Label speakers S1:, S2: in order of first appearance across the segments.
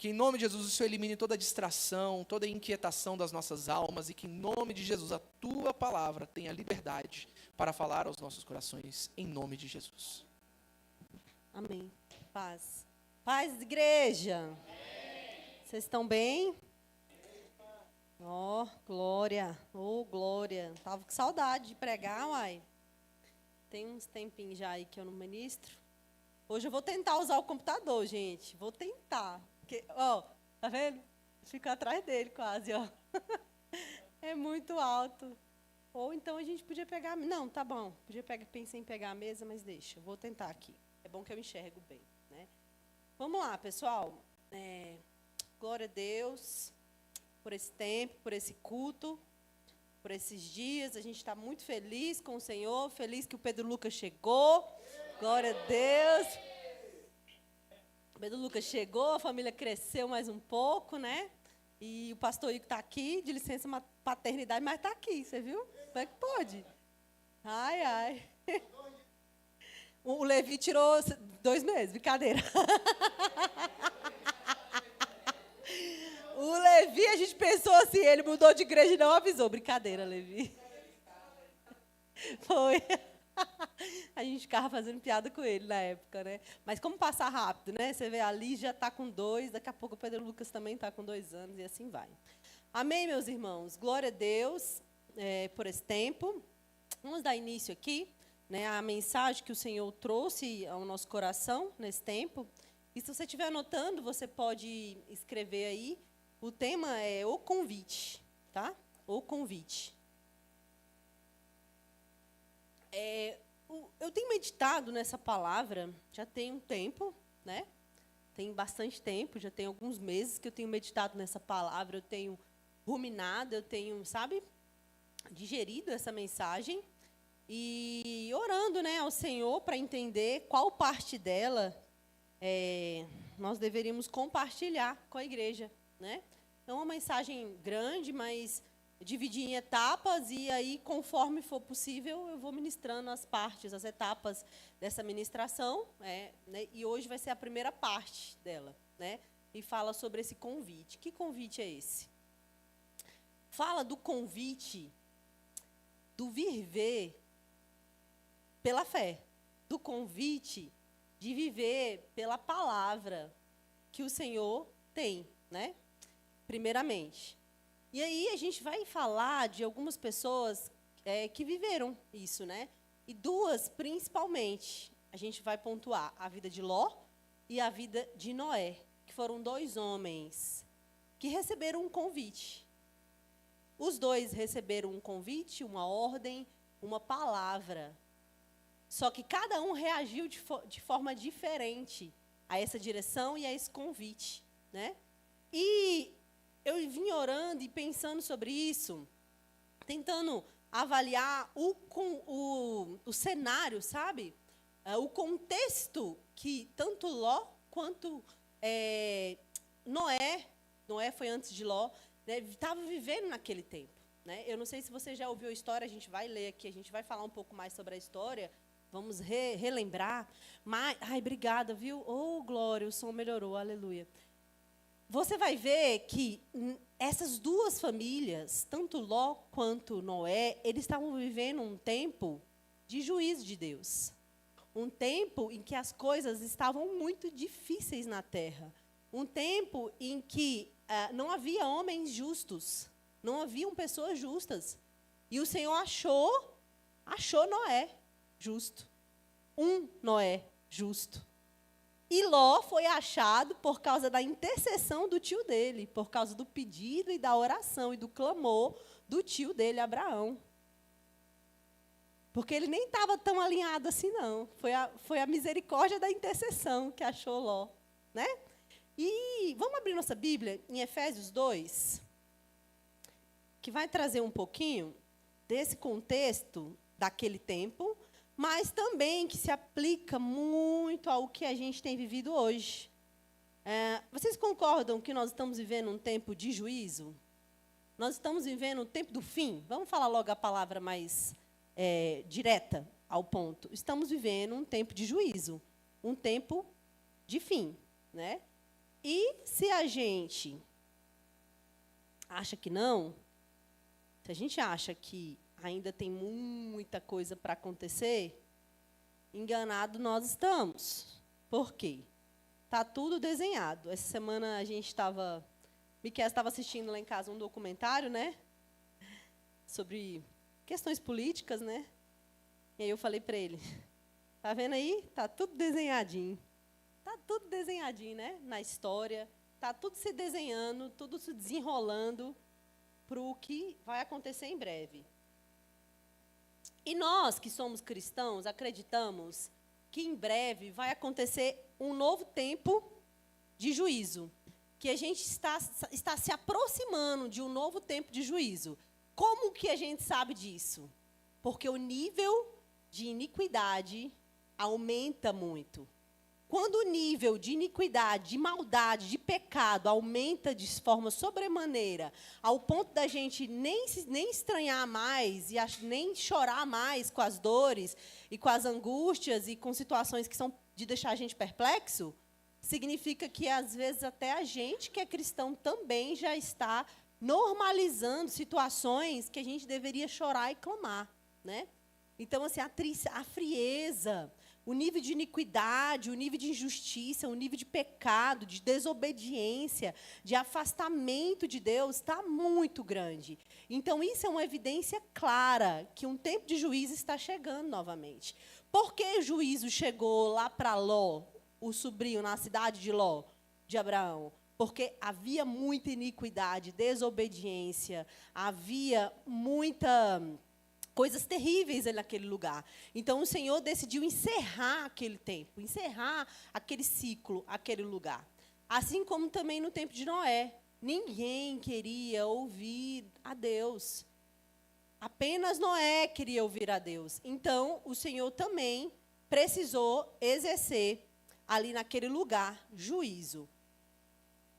S1: Que em nome de Jesus o Senhor elimine toda distração, toda inquietação das nossas almas e que em nome de Jesus a tua palavra tenha liberdade para falar aos nossos corações, em nome de Jesus.
S2: Amém. Paz. Paz, igreja. Vocês estão bem? Ó, glória. Ô, glória. Tava com saudade de pregar, uai. Tem uns tempinhos já aí que eu não ministro. Hoje eu vou tentar usar o computador, gente. Vou tentar. Porque, ó, tá vendo? Fico atrás dele quase, ó. É muito alto. Ou então a gente podia pegar... Não, tá bom. Pensei em pegar a mesa, mas deixa. Vou tentar aqui. É bom que eu enxergo bem, né? Vamos lá, pessoal. Glória a Deus por esse tempo, por esse culto, por esses dias. A gente está muito feliz com o Senhor, feliz que o Pedro Lucas chegou. Glória a Deus. O Pedro Lucas chegou, a família cresceu mais um pouco, né? E o pastor Ico está aqui, de licença paternidade, mas está aqui, você viu? Como é que pode? Ai, ai. O Levi tirou 2 meses, brincadeira. O Levi, a gente pensou assim, ele mudou de igreja e não avisou. Brincadeira, Levi. Foi. A gente ficava fazendo piada com ele na época, né? Mas como passar rápido, né? Você vê ali, já está com 2, daqui a pouco o Pedro Lucas também está com 2 anos e assim vai. Amém, meus irmãos? Glória a Deus por esse tempo. Vamos dar início aqui, né, a mensagem que o Senhor trouxe ao nosso coração nesse tempo. E se você estiver anotando, você pode escrever aí. O tema é o convite, tá? O convite. Eu tenho meditado nessa palavra já tem um tempo, né? Tem bastante tempo, já tem alguns meses que eu tenho meditado nessa palavra, eu tenho ruminado, eu tenho, sabe, digerido essa mensagem e orando, né, ao Senhor para entender qual parte dela nós deveríamos compartilhar com a igreja, né? É uma mensagem grande, mas dividir em etapas, e aí, conforme for possível, eu vou ministrando as partes, as etapas dessa ministração, né? E hoje vai ser a primeira parte dela, né? E fala sobre esse convite. Que convite é esse? Fala do convite do viver pela fé, do convite de viver pela palavra que o Senhor tem, né? Primeiramente. E aí a gente vai falar de algumas pessoas que viveram isso, né? E 2, principalmente, a gente vai pontuar a vida de Ló e a vida de Noé, que foram 2 homens que receberam um convite. Os 2 receberam um convite, uma ordem, uma palavra. Só que cada um reagiu de forma diferente a essa direção e a esse convite, né? E eu vim orando e pensando sobre isso, tentando avaliar o cenário, sabe? O contexto que tanto Ló quanto Noé foi antes de Ló, né, estava vivendo naquele tempo, né? Eu não sei se você já ouviu a história, a gente vai ler aqui, a gente vai falar um pouco mais sobre a história, vamos relembrar. Mas, ai, obrigada, viu? Oh, glória, o som melhorou, aleluia. Você vai ver que essas 2 famílias, tanto Ló quanto Noé, eles estavam vivendo um tempo de juízo de Deus. Um tempo em que as coisas estavam muito difíceis na terra. Um tempo em que não havia homens justos, não haviam pessoas justas. E o Senhor achou Noé justo. Um Noé justo. E Ló foi achado por causa da intercessão do tio dele, por causa do pedido e da oração e do clamor do tio dele, Abraão. Porque ele nem estava tão alinhado assim, não. Foi a misericórdia da intercessão que achou Ló, né? E vamos abrir nossa Bíblia em Efésios 2, que vai trazer um pouquinho desse contexto daquele tempo, mas também que se aplica muito ao que a gente tem vivido hoje. Vocês concordam que nós estamos vivendo um tempo de juízo? Nós estamos vivendo um tempo do fim? Vamos falar logo a palavra mais direta ao ponto. Estamos vivendo um tempo de juízo, um tempo de fim, né? E se a gente acha que não, se a gente acha que ainda tem muita coisa para acontecer, enganado nós estamos. Por quê? Está tudo desenhado. Essa semana a gente estava... Miquel estava assistindo lá em casa um documentário, né? Sobre questões políticas, né? E aí eu falei para ele, tá vendo aí? Tá tudo desenhadinho. Tá tudo desenhadinho, né? Na história. Tá tudo se desenhando, tudo se desenrolando para o que vai acontecer em breve. E nós, que somos cristãos, acreditamos que em breve vai acontecer um novo tempo de juízo. Que a gente está se aproximando de um novo tempo de juízo. Como que a gente sabe disso? Porque o nível de iniquidade aumenta muito. Quando o nível de iniquidade, de maldade, de pecado aumenta de forma sobremaneira, ao ponto da gente nem estranhar mais, e nem chorar mais com as dores, e com as angústias, e com situações que são de deixar a gente perplexo, significa que, às vezes, até a gente que é cristão também já está normalizando situações que a gente deveria chorar e clamar, né? Então, assim, a frieza, o nível de iniquidade, o nível de injustiça, o nível de pecado, de desobediência, de afastamento de Deus está muito grande. Então, isso é uma evidência clara que um tempo de juízo está chegando novamente. Por que o juízo chegou lá para Ló, o sobrinho, na cidade de Ló, de Abraão? Porque havia muita iniquidade, desobediência, havia coisas terríveis ali naquele lugar. Então, o Senhor decidiu encerrar aquele tempo, encerrar aquele ciclo, aquele lugar. Assim como também no tempo de Noé. Ninguém queria ouvir a Deus. Apenas Noé queria ouvir a Deus. Então, o Senhor também precisou exercer ali naquele lugar juízo.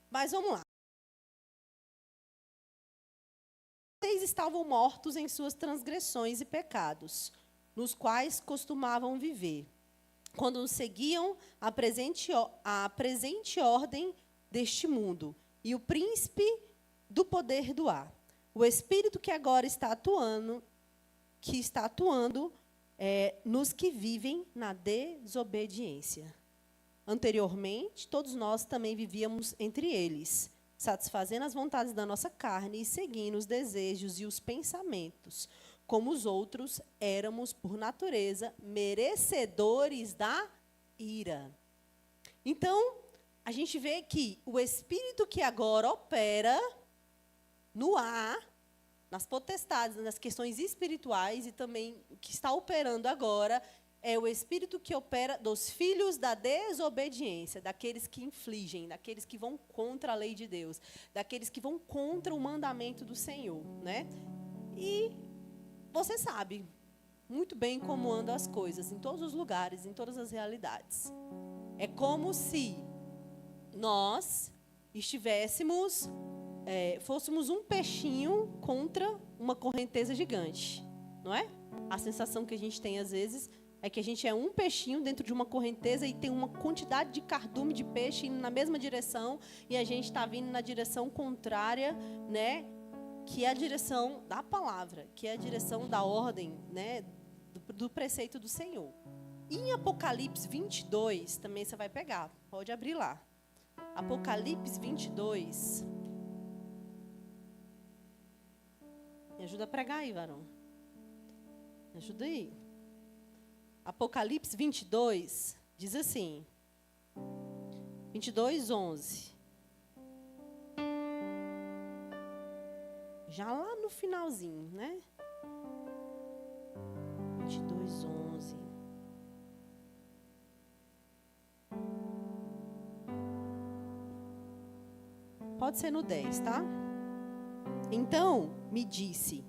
S2: Mas vamos lá. Vocês estavam mortos em suas transgressões e pecados, nos quais costumavam viver, quando seguiam a presente ordem deste mundo, e o príncipe do poder do ar, o espírito que agora está atuando nos que vivem na desobediência. Anteriormente, todos nós também vivíamos entre eles, satisfazendo as vontades da nossa carne e seguindo os desejos e os pensamentos. Como os outros, éramos, por natureza, merecedores da ira. Então, a gente vê que o espírito que agora opera no ar, nas potestades, nas questões espirituais, e também que está operando agora, é o espírito que opera dos filhos da desobediência, daqueles que infligem, daqueles que vão contra a lei de Deus, daqueles que vão contra o mandamento do Senhor, né? E você sabe muito bem como andam as coisas, em todos os lugares, em todas as realidades. É como se nós fôssemos um peixinho contra uma correnteza gigante, não é? A sensação que a gente tem, às vezes, é que a gente é um peixinho dentro de uma correnteza e tem uma quantidade de cardume de peixe indo na mesma direção e a gente está vindo na direção contrária, né? Que é a direção da palavra, que é a direção da ordem, né? Do preceito do Senhor. E em Apocalipse 22, também você vai pegar, pode abrir lá. Apocalipse 22. Me ajuda a pregar aí, varão. Me ajuda aí. Apocalipse 22 diz assim, 22:11. Já lá no finalzinho, né? 22:11. Pode ser no 10, tá? Então, me disse: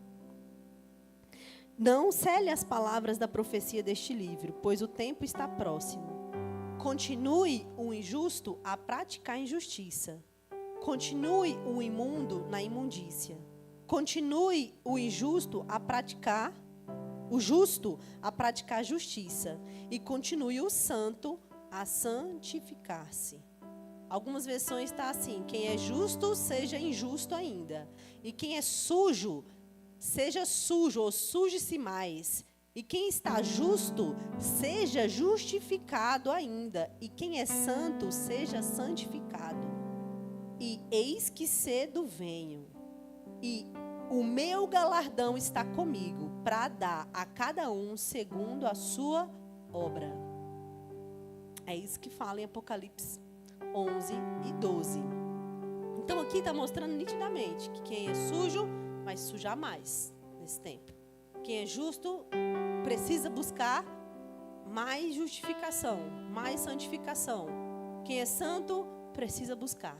S2: não cele as palavras da profecia deste livro, pois o tempo está próximo. Continue o injusto a praticar injustiça. Continue o imundo na imundícia. Continue o justo a praticar justiça. E continue o santo a santificar-se. Algumas versões está assim: quem é justo, seja injusto ainda. E quem é sujo, seja sujo ou suje-se mais. E quem está justo, seja justificado ainda. E quem é santo, seja santificado. E eis que cedo venho. E o meu galardão está comigo, para dar a cada um segundo a sua obra. É isso que fala em Apocalipse 11 e 12. Então aqui está mostrando nitidamente que quem é sujo vai sujar mais nesse tempo. Quem é justo precisa buscar mais justificação, mais santificação. Quem é santo precisa buscar.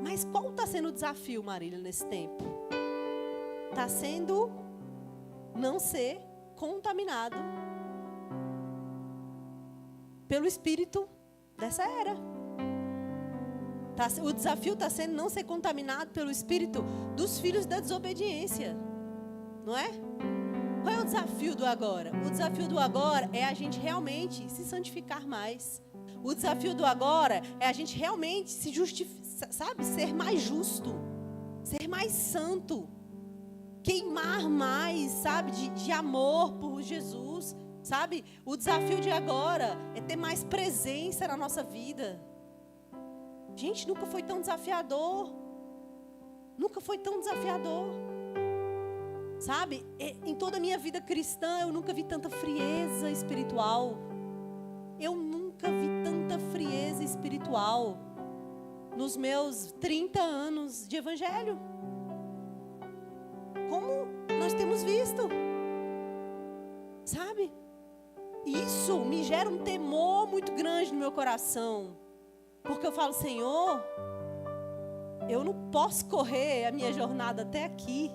S2: Mas qual está sendo o desafio, Marília, nesse tempo? Está sendo não ser contaminado pelo espírito dessa era. O desafio está sendo não ser contaminado pelo espírito dos filhos da desobediência. Não é? Qual é o desafio do agora? O desafio do agora é a gente realmente se santificar mais. O desafio do agora é a gente realmente se justificar, sabe? Ser mais justo. Ser mais santo. Queimar mais, sabe? De amor por Jesus. Sabe? O desafio de agora é ter mais presença na nossa vida. Gente, nunca foi tão desafiador. Nunca foi tão desafiador. Sabe? Em toda a minha vida cristã, eu nunca vi tanta frieza espiritual. Eu nunca vi tanta frieza espiritual nos meus 30 anos de evangelho. Como nós temos visto. Sabe? Isso me gera um temor muito grande no meu coração. Porque eu falo, Senhor, eu não posso correr a minha jornada até aqui.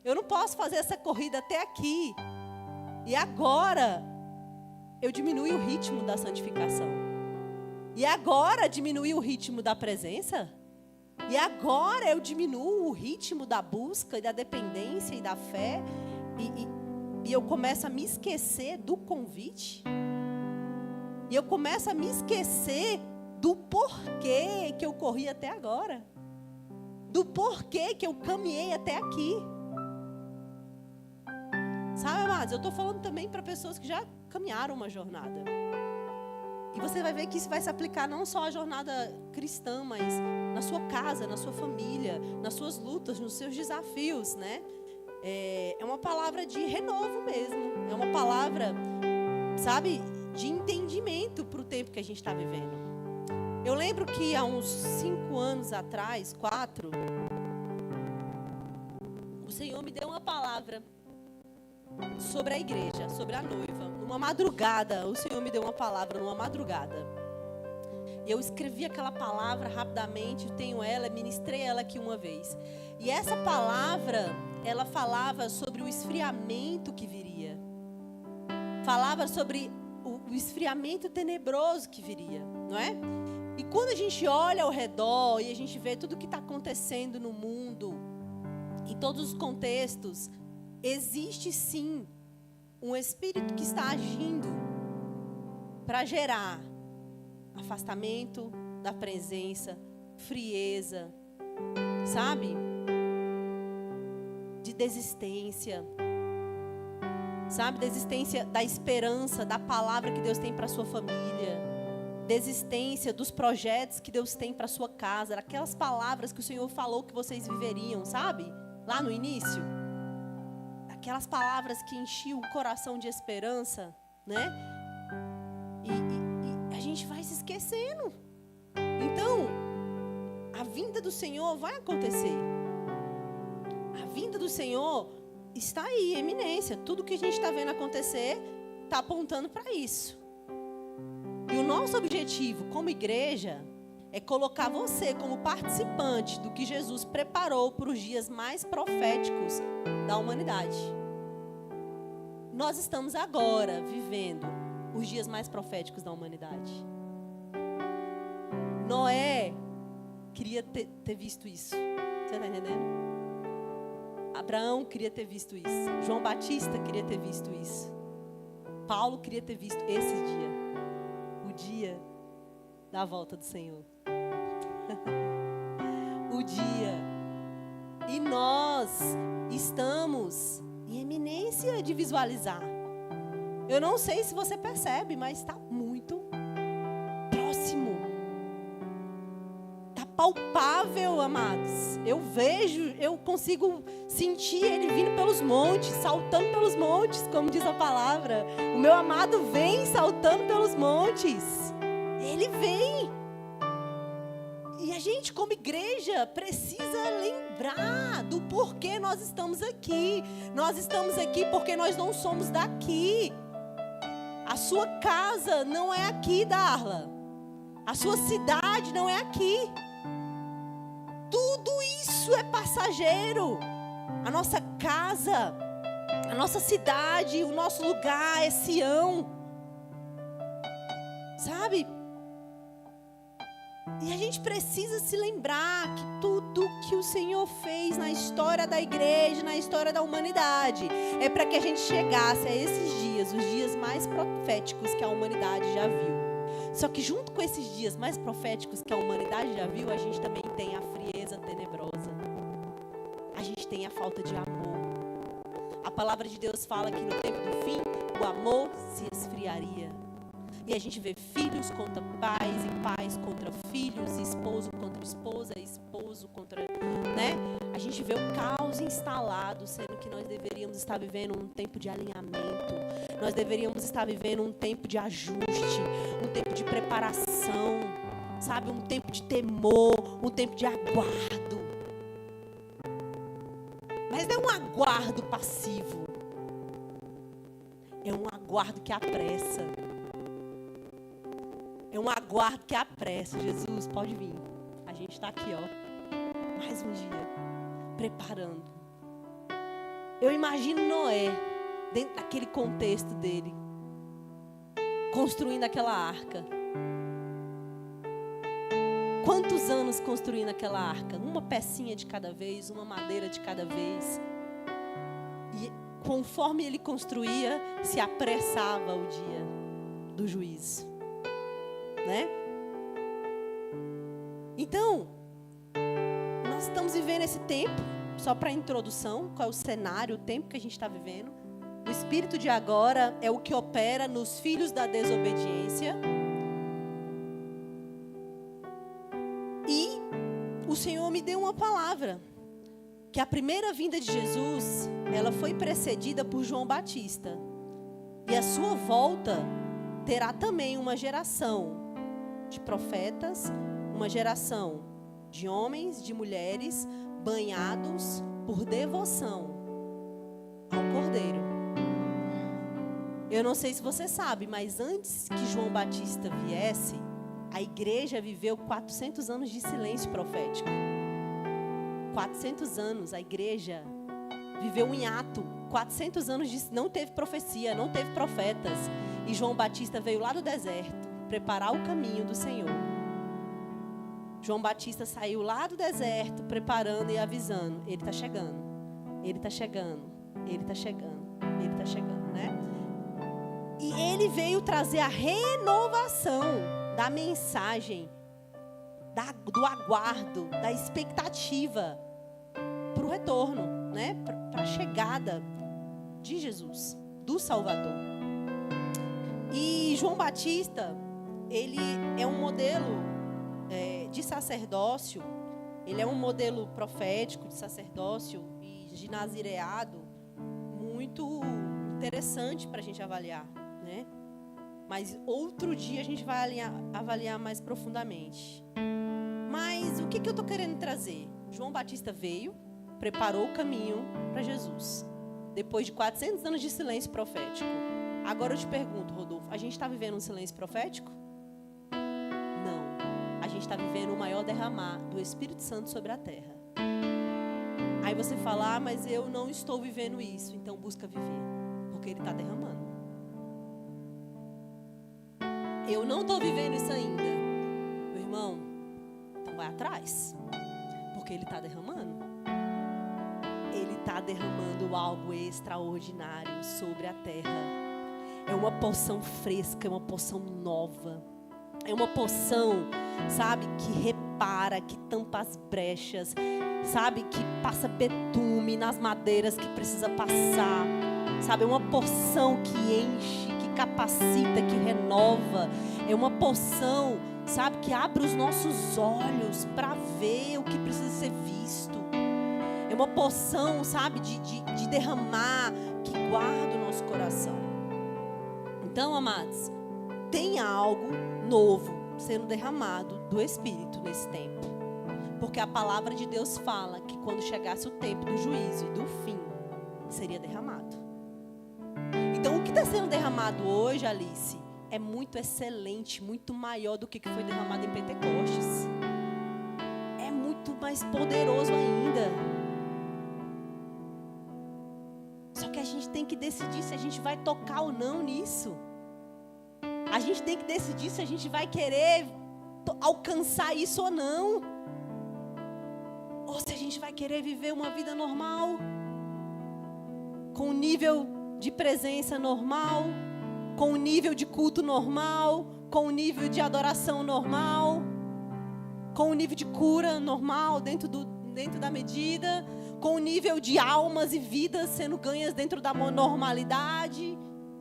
S2: Eu não posso fazer essa corrida até aqui. E agora, eu diminui o ritmo da santificação. E agora, diminui o ritmo da presença. E agora, eu diminuo o ritmo da busca e da dependência e da fé. E eu começo a me esquecer do convite. E eu começo a me esquecer do porquê que eu corri até agora. Do porquê que eu caminhei até aqui. Sabe, amados, eu estou falando também para pessoas que já caminharam uma jornada. E você vai ver que isso vai se aplicar não só à jornada cristã, mas na sua casa, na sua família, nas suas lutas, nos seus desafios, né? É uma palavra de renovo mesmo. É uma palavra, sabe, de entendimento para o tempo que a gente está vivendo. Eu lembro que há uns 5 anos atrás, 4, o Senhor me deu uma palavra sobre a igreja, sobre a noiva. Numa madrugada, o Senhor me deu uma palavra numa madrugada. E eu escrevi aquela palavra rapidamente, eu tenho ela, ministrei ela aqui uma vez. E essa palavra, ela falava sobre o esfriamento que viria. Falava sobre o esfriamento tenebroso que viria, não é? E quando a gente olha ao redor e a gente vê tudo o que está acontecendo no mundo, em todos os contextos, existe sim um espírito que está agindo para gerar afastamento da presença, frieza, sabe? De desistência, sabe? Desistência da esperança, da palavra que Deus tem para a sua família, desistência dos projetos que Deus tem para a sua casa, aquelas palavras que o Senhor falou que vocês viveriam, sabe? Lá no início. Aquelas palavras que enchiam o coração de esperança, né? E a gente vai se esquecendo. Então, a vinda do Senhor vai acontecer. A vinda do Senhor está aí, em eminência. Tudo que a gente está vendo acontecer está apontando para isso. E o nosso objetivo como igreja é colocar você como participante do que Jesus preparou para os dias mais proféticos da humanidade. Nós estamos agora vivendo os dias mais proféticos da humanidade. Noé queria ter visto isso. Você está entendendo? Abraão queria ter visto isso. João Batista queria ter visto isso. Paulo queria ter visto esse dia. O dia da volta do Senhor. O dia. E nós estamos em eminência de visualizar. Eu não sei se você percebe, mas está muito próximo. Está palpável, amados. Eu vejo, eu consigo sentir ele vindo pelos montes, saltando pelos montes, como diz a palavra. O meu amado vem saltando pelos montes. Ele vem. E a gente, como igreja, precisa lembrar do porquê nós estamos aqui. Nós estamos aqui porque nós não somos daqui. A sua casa não é aqui, Darla. A sua cidade não é aqui. Tudo isso é passageiro. A nossa casa, a nossa cidade, o nosso lugar é Sião. Sabe? E a gente precisa se lembrar que tudo que o Senhor fez na história da igreja, na história da humanidade, é para que a gente chegasse a esses dias, os dias mais proféticos que a humanidade já viu. Só que junto com esses dias mais proféticos que a humanidade já viu, a gente também tem a frieza tenebrosa. A gente tem a falta de amor. A palavra de Deus fala que no tempo do fim, o amor se esfriaria. E a gente vê filhos contra pais, e pais contra filhos, esposo contra esposa, esposo contra, né? A gente vê o caos instalado, sendo que nós deveríamos estar vivendo um tempo de alinhamento. Nós deveríamos estar vivendo um tempo de ajuste, um tempo de preparação, sabe? Um tempo de temor, um tempo de aguardo. Mas não é um aguardo passivo. É um aguardo que apressa. É um aguardo que apressa. Jesus, pode vir. A gente está aqui, ó. Mais um dia. Preparando. Eu imagino Noé, dentro daquele contexto dele, construindo aquela arca. Quantos anos construindo aquela arca? Uma pecinha de cada vez, uma madeira de cada vez. E conforme ele construía, se apressava o dia do juízo. Né? Então, nós estamos vivendo esse tempo, só para introdução, qual é o cenário, o tempo que a gente está vivendo. O espírito de agora é o que opera nos filhos da desobediência. E o Senhor me deu uma palavra, que a primeira vinda de Jesus, ela foi precedida por João Batista. E a sua volta terá também uma geração de profetas, uma geração de homens, de mulheres, banhados por devoção ao Cordeiro. Eu não sei se você sabe, mas antes que João Batista viesse, a igreja viveu 400 anos de silêncio profético. 400 anos, a igreja viveu um hiato. 400 anos de não teve profecia, não teve profetas. E João Batista veio lá do deserto preparar o caminho do Senhor. João Batista saiu lá do deserto, preparando e avisando. Ele está chegando, ele está chegando, ele está chegando, ele está chegando, né? E ele veio trazer a renovação da mensagem, do aguardo, da expectativa para o retorno, né? Para a chegada de Jesus, do Salvador. E João Batista, ele é um modelo de sacerdócio, ele é um modelo profético de sacerdócio e de nazireado muito interessante para a gente avaliar, né? Mas outro dia a gente vai avaliar mais profundamente. Mas o que eu estou querendo trazer? João Batista veio, preparou o caminho para Jesus, depois de 400 anos de silêncio profético. Agora eu te pergunto, Rodolfo, a gente está vivendo um silêncio profético? Não. A gente está vivendo o maior derramar do Espírito Santo sobre a terra. Aí você fala, mas eu não estou vivendo isso. Então busca viver, porque Ele está derramando. Eu não estou vivendo isso ainda. Meu irmão, então vai atrás, porque Ele está derramando. Ele está derramando algo extraordinário sobre a terra. É uma porção fresca, é uma porção nova. É uma porção, sabe, que repara, que tampa as brechas, sabe, que passa betume nas madeiras que precisa passar, sabe, é uma porção que enche, que capacita, que renova, é uma porção, sabe, que abre os nossos olhos para ver o que precisa ser visto, é uma porção, sabe, de derramar, que guarda o nosso coração. Então, amados, tem algo novo sendo derramado do Espírito nesse tempo. Porque a palavra de Deus fala que quando chegasse o tempo do juízo e do fim, seria derramado. Então, o que está sendo derramado hoje, Alice, é muito excelente, muito maior do que foi derramado em Pentecostes. É muito mais poderoso ainda. Só que a gente tem que decidir se a gente vai tocar ou não nisso. A gente tem que decidir se a gente vai querer alcançar isso ou não. Ou se a gente vai querer viver uma vida normal, com um nível de presença normal, com um nível de culto normal, com um nível de adoração normal, com um nível de cura normal dentro da medida, com um nível de almas e vidas sendo ganhas dentro da normalidade.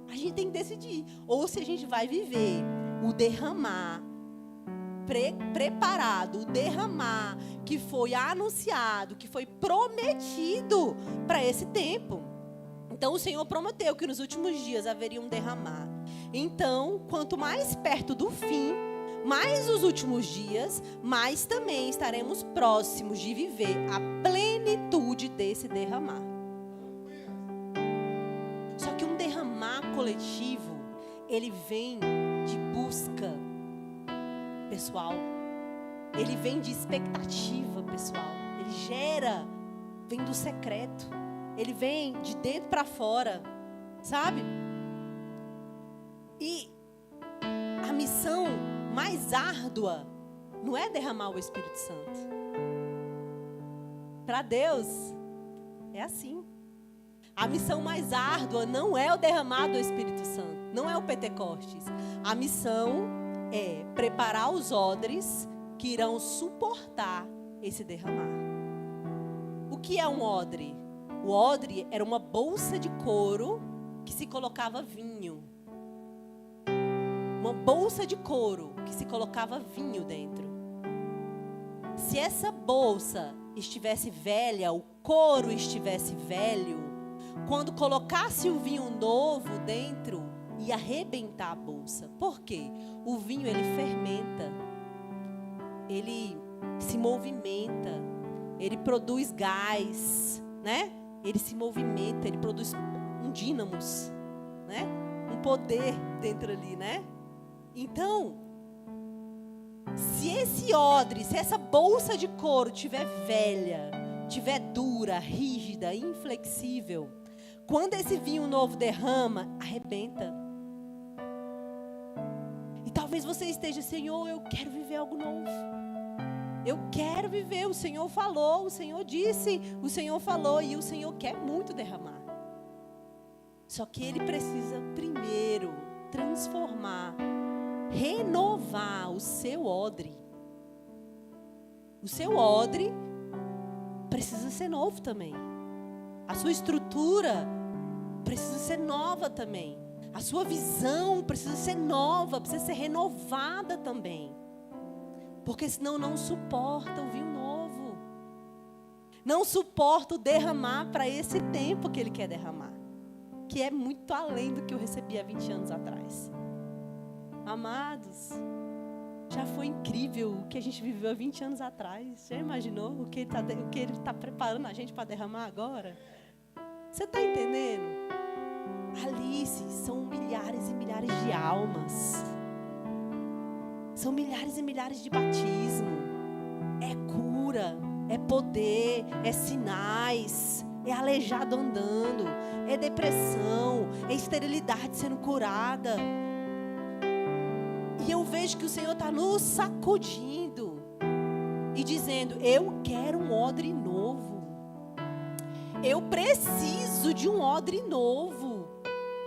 S2: A gente tem que decidir. Ou se a gente vai viver o derramar preparado, o derramar que foi anunciado, que foi prometido para esse tempo. Então o Senhor prometeu que nos últimos dias haveria um derramar. Então, quanto mais perto do fim, mais os últimos dias, mais também estaremos próximos de viver a plenitude desse derramar. Só que um derramar coletivo, ele vem de busca pessoal, ele vem de expectativa pessoal, ele vem do secreto, ele vem de dentro para fora, sabe? E a missão mais árdua não é derramar o Espírito Santo. Para Deus é assim. A missão mais árdua não é o derramar do Espírito Santo, não é o Pentecostes. A missão é preparar os odres que irão suportar esse derramar. O que é um odre? O odre era uma bolsa de couro que se colocava vinho. Uma bolsa de couro que se colocava vinho dentro. Se essa bolsa estivesse velha, o couro estivesse velho, quando colocasse o vinho novo dentro, ia arrebentar a bolsa. Por quê? O vinho, ele fermenta, ele se movimenta, ele produz gás, né? Ele se movimenta, ele produz um dínamos, né? Um poder dentro ali, né? Então, se esse odre, se essa bolsa de couro tiver velha, tiver dura, rígida, inflexível, quando esse vinho novo derrama, arrebenta. E talvez você esteja, Senhor, eu quero viver algo novo. Eu quero viver, o Senhor falou, o Senhor disse, o Senhor falou, e o Senhor quer muito derramar. Só que Ele precisa primeiro transformar, renovar o seu odre. O seu odre precisa ser novo também. A sua estrutura precisa ser nova também. A sua visão precisa ser nova, precisa ser renovada também. Porque senão não suporta o vinho novo. Não suporta o derramar para esse tempo que Ele quer derramar. Que é muito além do que eu recebi há 20 anos atrás. Amados, já foi incrível o que a gente viveu há 20 anos atrás. Já imaginou o que Ele está preparando a gente para derramar agora? Você está entendendo? Alice, são milhares e milhares de almas. São milhares e milhares de batismo. É cura, é poder, é sinais, é aleijado andando, é depressão, é esterilidade sendo curada. E eu vejo que o Senhor está nos sacudindo e dizendo, eu quero um odre novo. Eu preciso de um odre novo,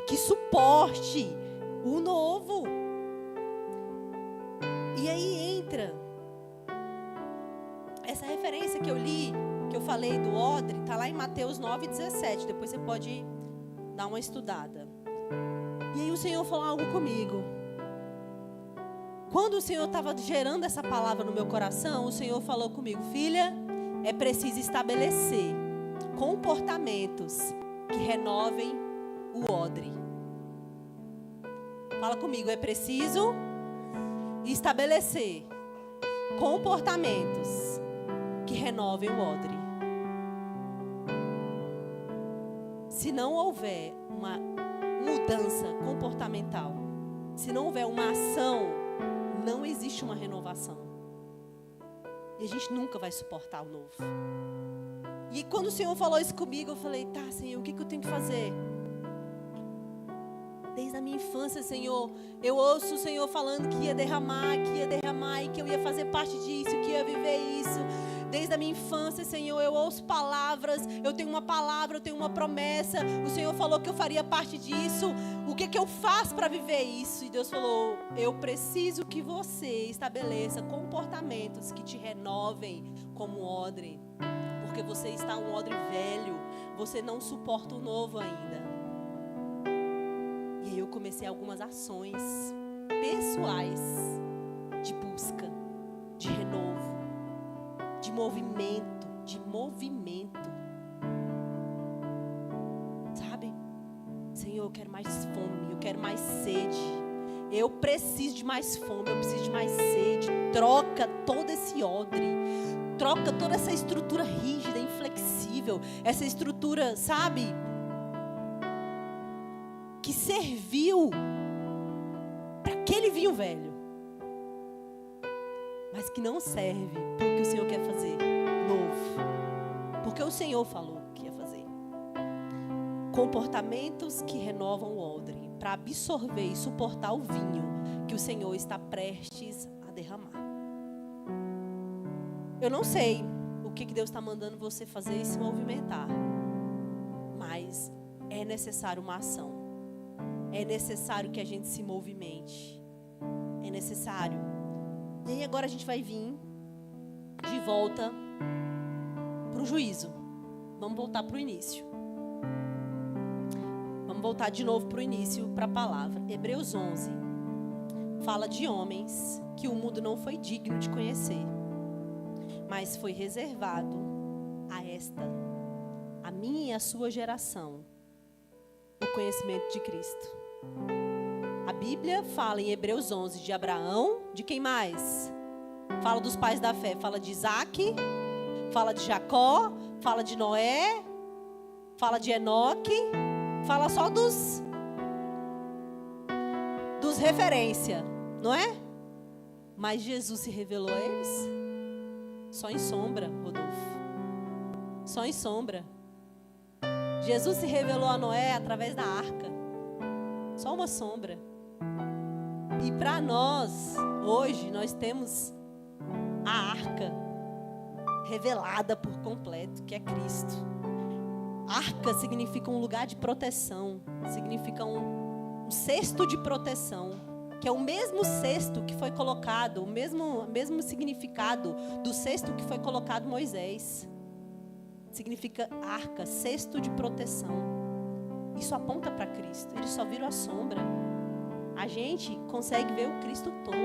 S2: que suporte o novo. E aí entra essa referência que eu li, que eu falei do odre, está lá em Mateus 9,17. Depois você pode dar uma estudada. E aí o Senhor falou algo comigo. Quando o Senhor estava gerando essa palavra no meu coração, o Senhor falou comigo: filha, é preciso estabelecer comportamentos que renovem o odre. Fala comigo, é preciso estabelecer comportamentos que renovem o odre. Se não houver uma mudança comportamental, se não houver uma ação, não existe uma renovação. E a gente nunca vai suportar o novo. E quando o Senhor falou isso comigo, eu falei: tá, Senhor, o que eu tenho que fazer? Desde a minha infância, Senhor, eu ouço o Senhor falando que ia derramar, e que eu ia fazer parte disso, que ia viver isso. Desde a minha infância, Senhor, eu ouço palavras, eu tenho uma palavra, eu tenho uma promessa. O Senhor falou que eu faria parte disso. O que eu faço para viver isso? E Deus falou: eu preciso que você estabeleça comportamentos que te renovem como odre. Porque você está um odre velho, você não suporta o novo ainda. E aí eu comecei algumas ações pessoais de busca, de renovo, de movimento, sabe? Senhor, eu quero mais fome, eu quero mais sede, eu preciso de mais fome, eu preciso de mais sede. Troca todo esse odre, troca toda essa estrutura rígida, inflexível, essa estrutura, sabe, que serviu para aquele vinho velho, mas que não serve para o que o Senhor quer fazer novo, porque o Senhor falou que ia fazer. Comportamentos que renovam o odre, para absorver e suportar o vinho que o Senhor está prestes a derramar. Eu não sei o que Deus está mandando você fazer e se movimentar, mas é necessário uma ação, é necessário que a gente se movimente, é necessário. E aí agora a gente vai vir de volta para o juízo. Vamos voltar para o início. Vamos voltar de novo para o início, para a palavra. Hebreus 11 fala de homens que o mundo não foi digno de conhecer, mas foi reservado a minha e a sua geração, o conhecimento de Cristo. A Bíblia fala em Hebreus 11 de Abraão, de quem mais? Fala dos pais da fé, fala de Isaac, fala de Jacó, fala de Noé, fala de Enoque, fala só dos referência, não é? Mas Jesus se revelou a eles só em sombra, Rodolfo. Só em sombra. Jesus se revelou a Noé através da arca. Só uma sombra. E para nós, hoje, nós temos a arca revelada por completo, que é Cristo. Arca significa um lugar de proteção, significa um cesto de proteção, que é o mesmo cesto que foi colocado, o mesmo significado do cesto que foi colocado Moisés. Significa arca, cesto de proteção. Isso aponta para Cristo. Eles só viram a sombra. A gente consegue ver o Cristo todo.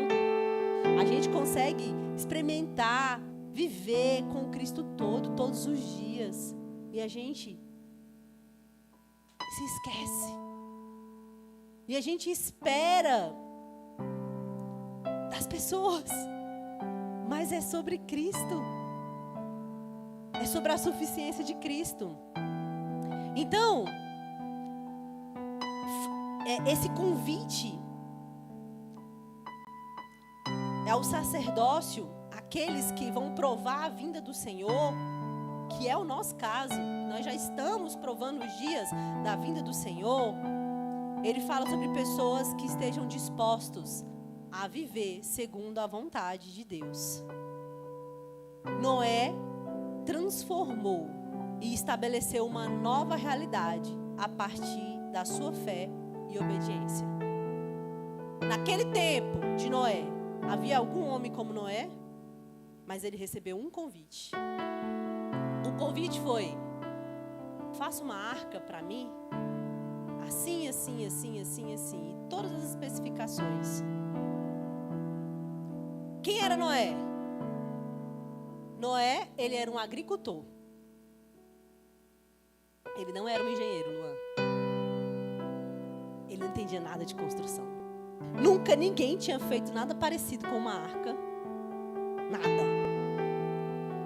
S2: A gente consegue experimentar, viver com o Cristo todo, todos os dias. E a gente se esquece. E a gente espera das pessoas. Mas é sobre Cristo. É sobre a suficiência de Cristo. Então, esse convite é o sacerdócio, aqueles que vão provar a vinda do Senhor, que é o nosso caso. Nós já estamos provando os dias da vinda do Senhor. Ele fala sobre pessoas que estejam dispostos a viver segundo a vontade de Deus. Noé transformou e estabeleceu uma nova realidade a partir da sua fé e obediência. Naquele tempo de Noé, Havia algum homem como Noé, mas ele recebeu um convite. O convite foi: faça uma arca para mim, assim, assim, assim, assim, assim, e todas as especificações. Quem era Noé? Noé, ele era um agricultor. Ele não era um engenheiro, Luan. Ele não entendia nada de construção. Nunca ninguém tinha feito nada parecido com uma arca. Nada.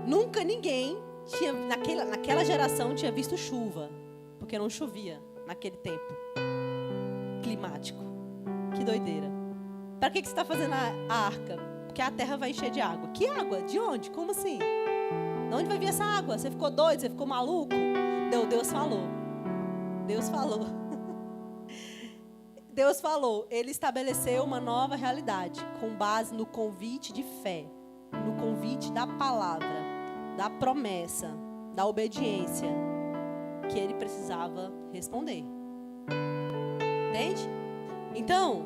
S2: Nunca ninguém tinha, naquela geração, tinha visto chuva. Porque não chovia naquele tempo climático. Que doideira. Para que você está fazendo a arca? Porque a terra vai encher de água. Que água? De onde? Como assim? De onde vai vir essa água? Você ficou doido? Você ficou maluco? Deus falou. Deus falou. Deus falou. Ele estabeleceu uma nova realidade com base no convite de fé, no convite da palavra, da promessa, da obediência que ele precisava responder. Entende? Então,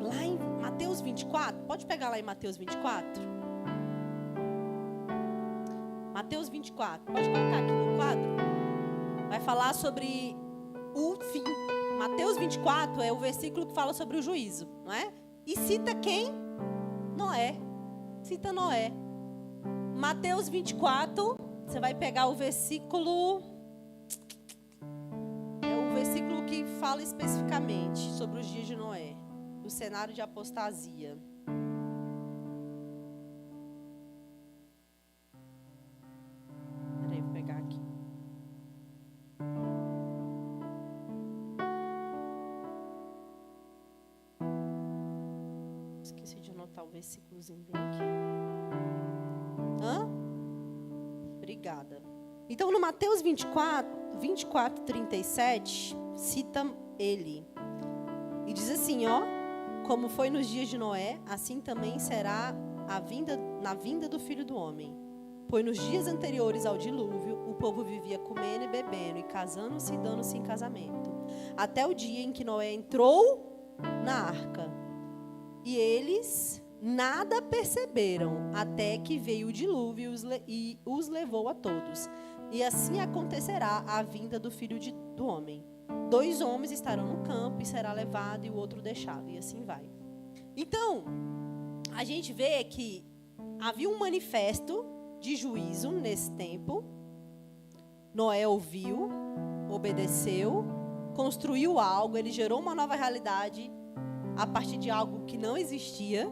S2: lá em Mateus 24, pode pegar lá em Mateus 24? Mateus 24, pode colocar aqui no quadro. Vai falar sobre o fim. Mateus 24 é o versículo que fala sobre o juízo, não é? E cita quem? Noé. Cita Noé. Mateus 24, você vai pegar o versículo... É o versículo que fala especificamente sobre os dias de Noé. Do cenário de apostasia. Peraí, vou pegar aqui. Esqueci de anotar o versículozinho bem aqui. Obrigada. Então, no Mateus 24, 37, cita ele. E diz assim, ó: como foi nos dias de Noé, assim também será na vinda do Filho do Homem. Pois nos dias anteriores ao dilúvio, o povo vivia comendo e bebendo, e casando-se e dando-se em casamento, até o dia em que Noé entrou na arca. E eles nada perceberam, até que veio o dilúvio e os levou a todos. E assim acontecerá a vinda do Filho do Homem. 2 homens estarão no campo, e será levado e o outro deixado, e assim vai. Então, a gente vê que havia um manifesto de juízo nesse tempo. Noé ouviu, obedeceu, construiu algo, ele gerou uma nova realidade a partir de algo que não existia,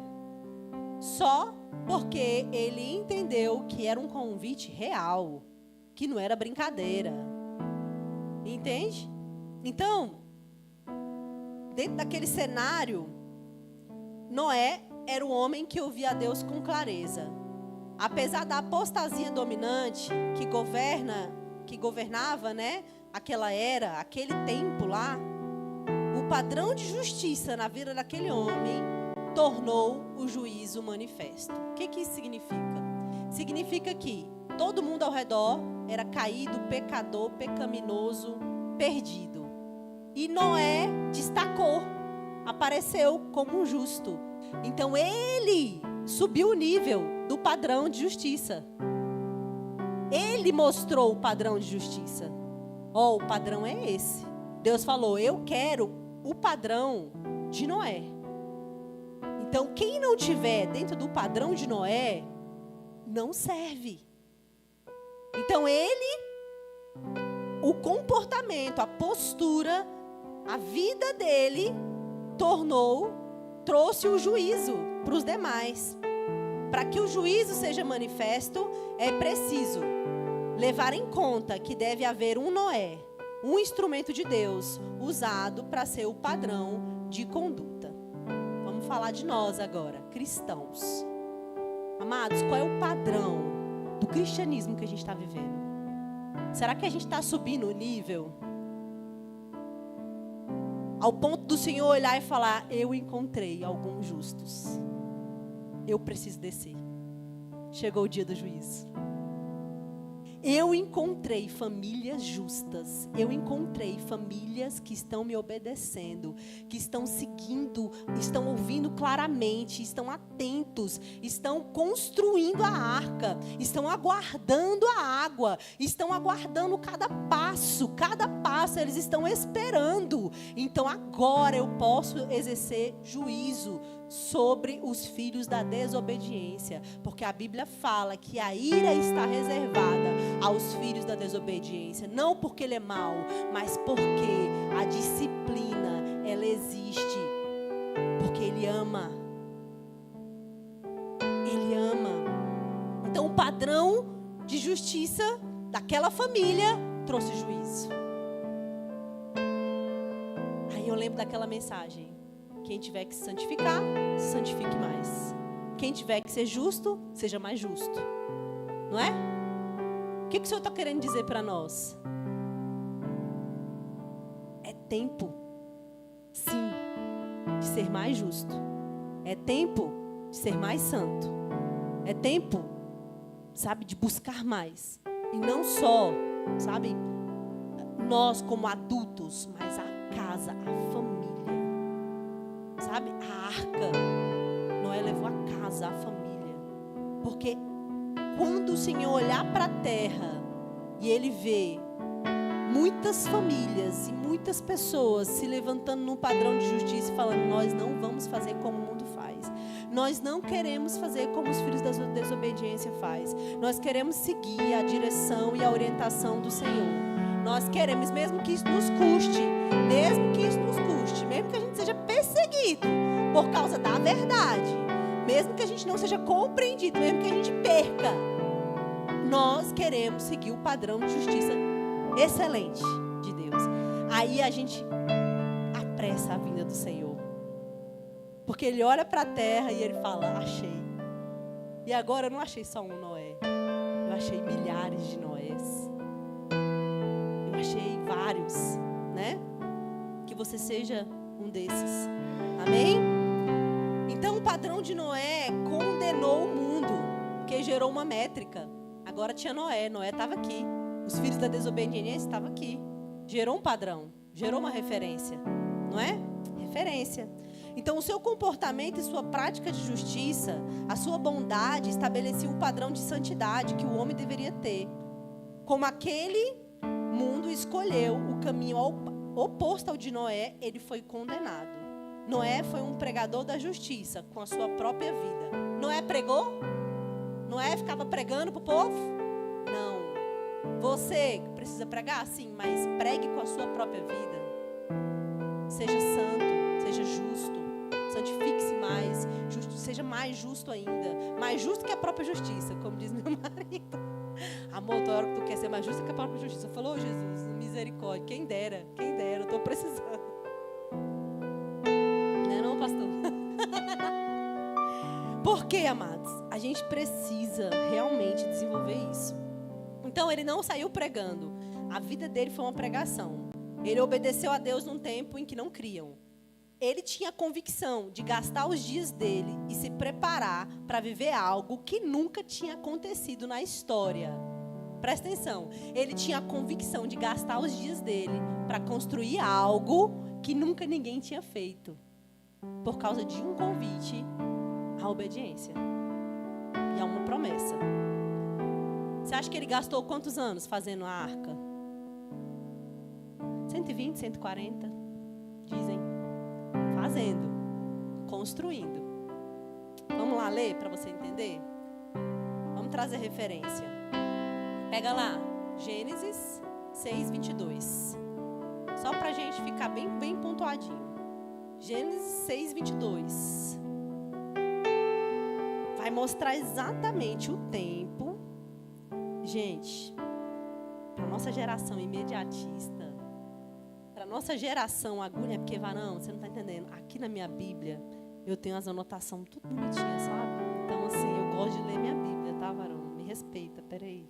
S2: só porque ele entendeu que era um convite real, que não era brincadeira. Entende? Então, dentro daquele cenário, Noé era o homem que ouvia a Deus com clareza. Apesar da apostasia dominante que governava, né, aquela era, aquele tempo lá, o padrão de justiça na vida daquele homem tornou o juízo manifesto. O que isso significa? Significa que todo mundo ao redor era caído, pecador, pecaminoso, perdido. E Noé destacou, apareceu como um justo. Então ele subiu o nível do padrão de justiça. Ele mostrou o padrão de justiça. O padrão é esse. Deus falou: eu quero o padrão de Noé. Então quem não tiver dentro do padrão de Noé, não serve. Então o comportamento, a postura, a vida dele trouxe o juízo para os demais. Para que o juízo seja manifesto, é preciso levar em conta que deve haver um Noé, um instrumento de Deus usado para ser o padrão de conduta. Vamos falar de nós agora, cristãos. Amados, qual é o padrão do cristianismo que a gente está vivendo? Será que a gente está subindo o nível? Ao ponto do Senhor olhar e falar: eu encontrei alguns justos. Eu preciso descer. Chegou o dia do juízo. Eu encontrei famílias justas, eu encontrei famílias que estão me obedecendo, que estão seguindo, estão ouvindo claramente, estão atentos, estão construindo a arca, estão aguardando a água, estão aguardando cada passo eles estão esperando. Então agora eu posso exercer juízo sobre os filhos da desobediência, porque a Bíblia fala que a ira está reservada aos filhos da desobediência, não porque ele é mau, mas porque a disciplina, ela existe, porque ele ama. Ele ama. Então o padrão de justiça daquela família trouxe juízo. Aí eu lembro daquela mensagem: quem tiver que se santificar, se santifique mais. Quem tiver que ser justo, seja mais justo. Não é? O que o Senhor está querendo dizer para nós? É tempo, sim, de ser mais justo. É tempo de ser mais santo. É tempo, sabe, de buscar mais. E não só, sabe, nós como adultos, mas a casa, a família. Sabe, a arca, Noé levou a casa, a família. Porque quando o Senhor olhar para a terra e Ele vê muitas famílias e muitas pessoas se levantando num padrão de justiça e falando: nós não vamos fazer como o mundo faz. Nós não queremos fazer como os filhos da desobediência faz. Nós queremos seguir a direção e a orientação do Senhor. Nós queremos, mesmo que isso nos custe, mesmo que a gente seja perseguido por causa da verdade, mesmo que a gente não seja compreendido, mesmo que a gente perca, nós queremos seguir o padrão de justiça excelente de Deus. Aí a gente apressa a vinda do Senhor, porque Ele olha para a terra e Ele fala: achei. E agora eu não achei só um Noé, eu achei milhares de Noés. Eu achei vários, né? Que você seja um desses. Amém? Então o padrão de Noé condenou o mundo, porque gerou uma métrica. Agora tinha Noé, Noé estava aqui. Os filhos da desobediência estavam aqui. Gerou um padrão, gerou uma referência, não é? Referência. Então o seu comportamento e sua prática de justiça, a sua bondade estabeleciam um padrão de santidade que o homem deveria ter. Como aquele mundo escolheu o caminho oposto ao de Noé, ele foi condenado. Noé foi um pregador da justiça com a sua própria vida. Noé pregou? Noé ficava pregando para o povo? Não. Você precisa pregar? Sim, mas pregue com a sua própria vida. Seja santo, seja justo, santifique-se mais, seja mais justo ainda. Mais justo que a própria justiça, como diz meu marido. Amor, toda hora que tu quer ser mais justo que a própria justiça. Falou, Jesus, misericórdia, quem dera, eu estou precisando. Não, pastor? Por quê, amados? A gente precisa realmente desenvolver isso. Então, ele não saiu pregando. A vida dele foi uma pregação. Ele obedeceu a Deus num tempo em que não criam. Ele tinha a convicção de gastar os dias dele e se preparar para viver algo que nunca tinha acontecido na história. Presta atenção. Ele tinha a convicção de gastar os dias dele para construir algo que nunca ninguém tinha feito. Por causa de um convite à obediência e a uma promessa. Você acha que ele gastou quantos anos fazendo a arca? 120, 140, dizem. Fazendo, construindo. Vamos lá ler para você entender? Vamos trazer referência. Pega lá, Gênesis 6, 22. Só para a gente ficar bem pontuadinho. Gênesis 6, 22. Vai mostrar exatamente o tempo. Gente, para nossa geração imediatista, para nossa geração agulha, porque varão, você não está entendendo. Aqui na minha Bíblia, eu tenho as anotações tudo bonitinhas, sabe? Então, assim, eu gosto de ler minha Bíblia, tá, varão? Me respeita, peraí.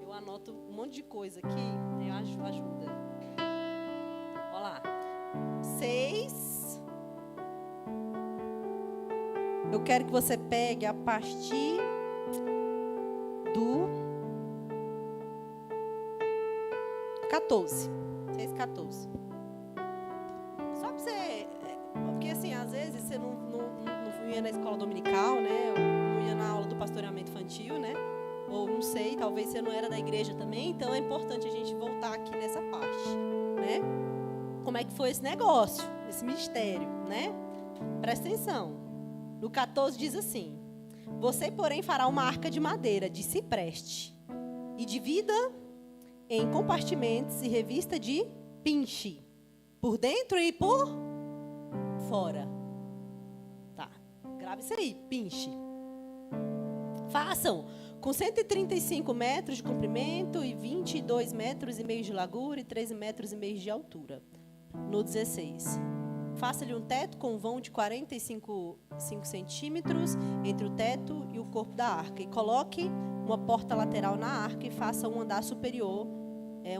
S2: Eu anoto um monte de coisa aqui, eu acho ajuda. Olha lá. 6. Eu quero que você pegue a partir do 14. 6:14. Só pra você... Porque assim, às vezes você não ia na escola dominical, né? Ou não ia na aula do pastoreamento infantil, né? Ou não sei, talvez você não era da igreja também. Então é importante a gente voltar aqui nessa parte, né? Como é que foi esse negócio, esse mistério, né? Presta atenção. No 14 diz assim: você, porém, fará uma arca de madeira, de cipreste, e divida em compartimentos e revista de pinche, por dentro e por fora. Tá, grave isso aí, pinche. Façam com 135 metros de comprimento e 22 metros e meio de largura e 13 metros e meio de altura. No 16. Faça-lhe um teto com um vão de 45 centímetros entre o teto e o corpo da arca. E coloque uma porta lateral na arca e faça um andar superior,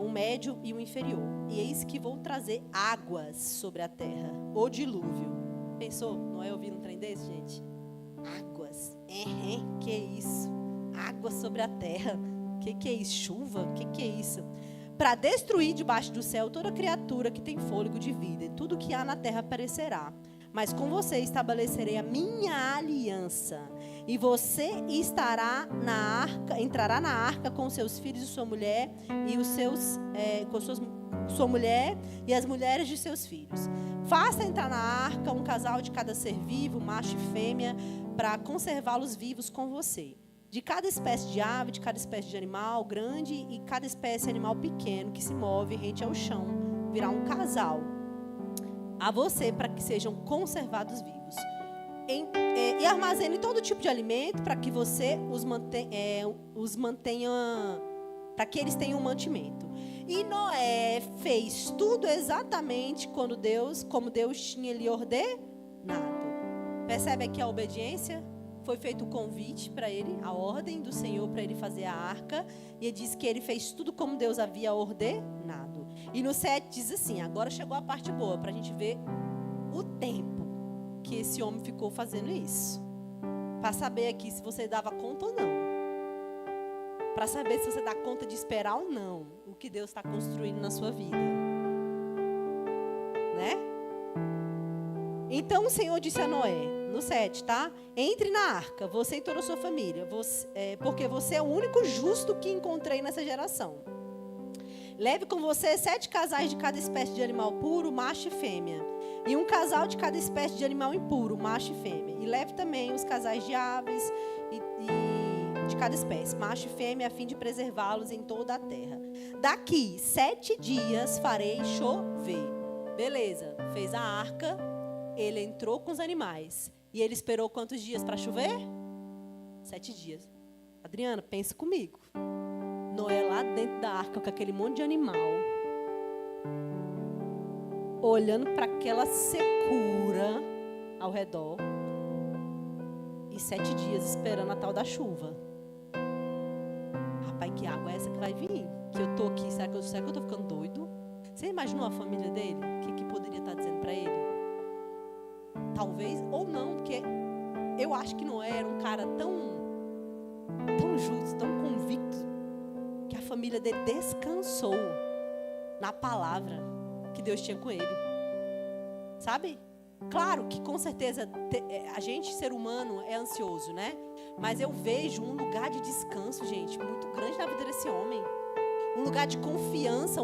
S2: um médio e um inferior. E eis que vou trazer águas sobre a terra, o dilúvio. Pensou? Noé ouvindo um trem desse, gente? Águas. Que isso? Águas sobre a terra. Que é isso? Chuva? Que é isso? Para destruir debaixo do céu toda criatura que tem fôlego de vida, e tudo que há na terra perecerá. Mas com você estabelecerei a minha aliança, e você entrará na arca com seus filhos e sua mulher, e os seus, sua mulher e as mulheres de seus filhos. Faça entrar na arca um casal de cada ser vivo, macho e fêmea, para conservá-los vivos com você. De cada espécie de ave, de cada espécie de animal grande e cada espécie de animal pequeno que se move rente ao chão, virá um casal a você para que sejam conservados vivos. E armazene todo tipo de alimento para que você os mantenha, para que eles tenham mantimento. E Noé fez tudo exatamente como Deus tinha lhe ordenado. Percebe aqui a obediência? Foi feito o convite para ele, a ordem do Senhor para ele fazer a arca. E ele diz que ele fez tudo como Deus havia ordenado. E no 7 diz assim, agora chegou a parte boa, para a gente ver o tempo que esse homem ficou fazendo isso. Para saber aqui se você dava conta ou não. Para saber se você dá conta de esperar ou não o que Deus está construindo na sua vida. Né? Então o Senhor disse a Noé, no 7, tá? Entre na arca, você e toda a sua família, porque você é o único justo que encontrei nessa geração. Leve com você 7 casais de cada espécie de animal puro, macho e fêmea, e um casal de cada espécie de animal impuro, macho e fêmea. E leve também os casais de aves e de cada espécie, macho e fêmea, a fim de preservá-los em toda a terra. Daqui 7 dias farei chover. Beleza, fez a arca, ele entrou com os animais. E ele esperou quantos dias para chover? 7 dias. Adriana, pensa comigo. Noé lá dentro da arca com aquele monte de animal, olhando para aquela secura ao redor, e 7 dias esperando a tal da chuva. Rapaz, que água é essa que vai vir? Que eu tô aqui, será que eu tô ficando doido? Você imaginou a família dele? O que poderia estar dizendo para ele? Talvez, ou não, porque eu acho que Noé era um cara tão justo, tão convicto, que a família dele descansou na palavra que Deus tinha com ele. Sabe? Claro que com certeza a gente, ser humano, é ansioso, né? Mas eu vejo um lugar de descanso, gente, muito grande na vida desse homem. Um lugar de confiança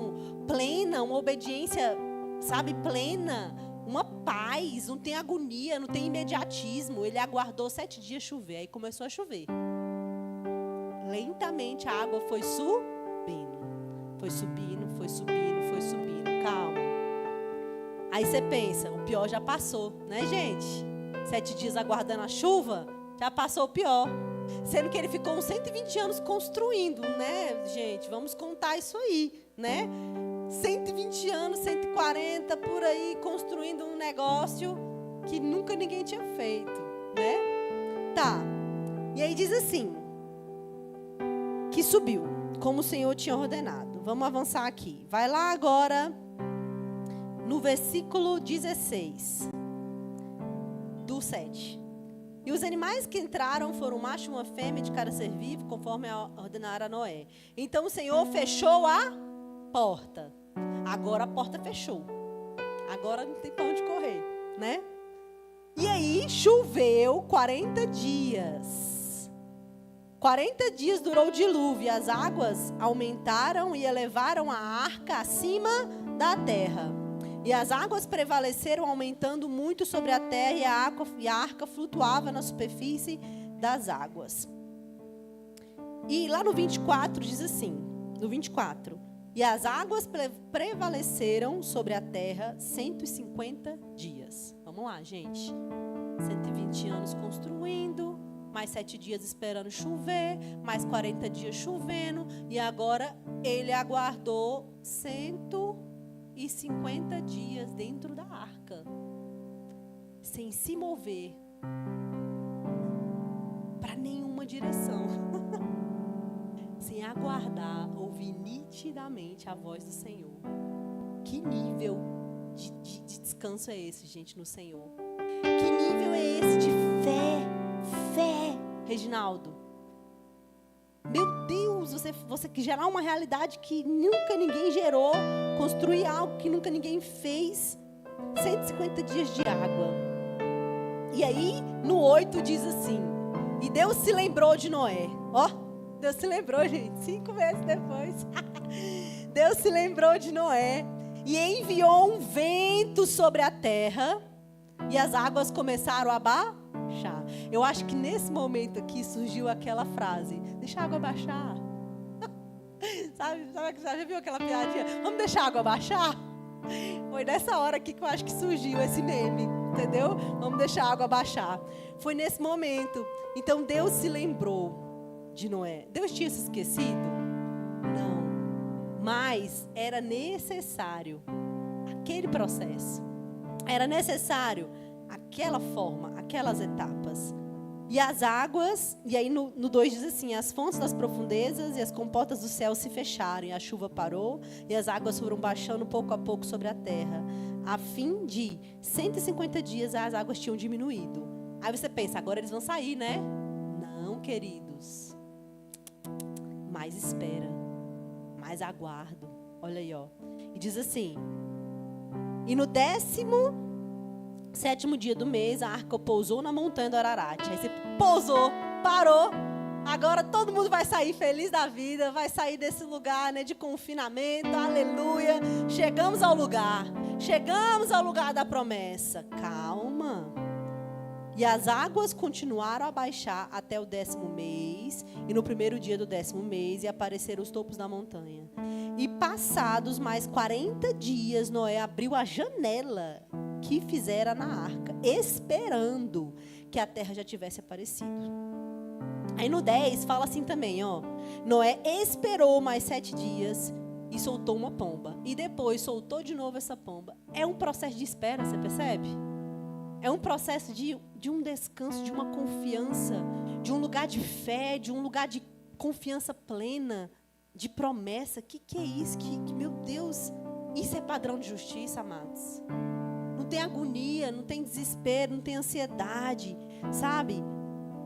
S2: plena, uma obediência, sabe, plena. Uma paz, não tem agonia, não tem imediatismo. Ele aguardou 7 dias chover, aí começou a chover. Lentamente a água foi subindo. Foi subindo, foi subindo, foi subindo. Calma. Aí você pensa, o pior já passou, né, gente? 7 dias aguardando a chuva, já passou o pior. Sendo que ele ficou uns 120 anos construindo, né, gente? Vamos contar isso aí, né? 120 anos, 140, por aí, construindo um negócio que nunca ninguém tinha feito, né? Tá. E aí diz assim, que subiu, como o Senhor tinha ordenado. Vamos avançar aqui. Vai lá agora, no versículo 16, do 7. E os animais que entraram foram um macho e uma fêmea de cada ser vivo, conforme ordenara a Noé. Então o Senhor fechou a porta. Agora a porta fechou. Agora não tem para onde correr, né? E aí choveu 40 dias. 40 dias durou o dilúvio. E as águas aumentaram e elevaram a arca acima da terra. E as águas prevaleceram, aumentando muito sobre a terra, e a arca flutuava na superfície das águas. E lá no 24 diz assim, no 24, e as águas prevaleceram sobre a terra 150 dias. Vamos lá, gente. 120 anos construindo, mais 7 dias esperando chover, mais 40 dias chovendo, e agora ele aguardou 150 dias dentro da arca, sem se mover para nenhuma direção, sem aguardar, ouvir nitidamente a voz do Senhor. Que nível de descanso é esse, gente, no Senhor? Que nível é esse de fé, Reginaldo? Meu Deus, você que gerar uma realidade que nunca ninguém gerou, construir algo que nunca ninguém fez, 150 dias de água. E aí, no 8 diz assim, e Deus se lembrou de Noé. Ó, Deus se lembrou, gente, 5 meses depois. Deus se lembrou de Noé e enviou um vento sobre a terra e as águas começaram a baixar. Eu acho que nesse momento aqui surgiu aquela frase, deixa a água baixar. Sabe, já viu aquela piadinha? Vamos deixar a água baixar? Foi nessa hora aqui que eu acho que surgiu esse meme, entendeu? Vamos deixar a água baixar. Foi nesse momento. Então Deus se lembrou de Noé. Deus tinha se esquecido? Não. Mas era necessário aquele processo. Era necessário aquela forma, aquelas etapas. E as águas, e aí no 2 diz assim, as fontes das profundezas e as comportas do céu se fecharam, e a chuva parou, e as águas foram baixando pouco a pouco sobre a terra, a fim de 150 dias as águas tinham diminuído. Aí você pensa, agora eles vão sair, né? Não, queridos. Mais espera, mais aguardo. Olha aí, ó. E diz assim, e no 17º dia do mês, a arca pousou na montanha do Ararat. Aí você pousou, parou. Agora todo mundo vai sair feliz da vida, vai sair desse lugar, né, de confinamento. Aleluia. Chegamos ao lugar da promessa. Calma. E as águas continuaram a baixar até o 10º mês, e no primeiro dia do 10º mês, e apareceram os topos da montanha. E passados mais 40 dias, Noé abriu a janela que fizera na arca, esperando que a terra já tivesse aparecido. Aí no 10 fala assim também, ó. Noé esperou mais 7 dias e soltou uma pomba. E depois soltou de novo essa pomba. É um processo de espera, você percebe? É um processo de um descanso, de uma confiança, de um lugar de fé, de um lugar de confiança plena, de promessa. Que é isso? Que meu Deus, isso é padrão de justiça, amados. Não tem agonia, não tem desespero, não tem ansiedade, sabe?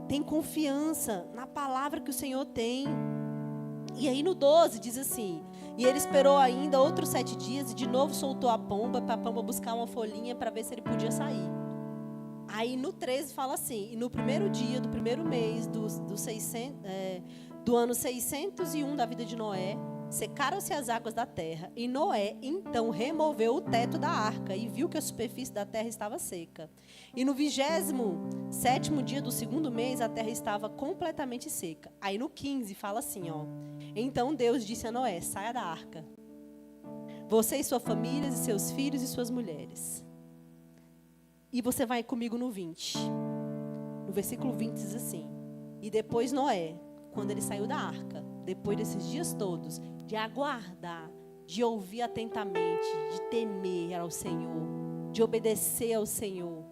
S2: Tem confiança na palavra que o Senhor tem. E aí no 12 diz assim, e ele esperou ainda outros 7 dias e de novo soltou a pomba, para a pomba buscar uma folhinha para ver se ele podia sair. Aí no 13 fala assim, e no primeiro dia do primeiro mês do ano 601 da vida de Noé, secaram-se as águas da terra, e Noé então removeu o teto da arca e viu que a superfície da terra estava seca. E no 27º dia do segundo mês, a terra estava completamente seca. Aí no 15 fala assim, ó. Então Deus disse a Noé, saia da arca, você e sua família, e seus filhos e suas mulheres. E você vai comigo no 20. No versículo 20 diz assim, e depois Noé, quando ele saiu da arca, depois desses dias todos, de aguardar, de ouvir atentamente, de temer ao Senhor, de obedecer ao Senhor.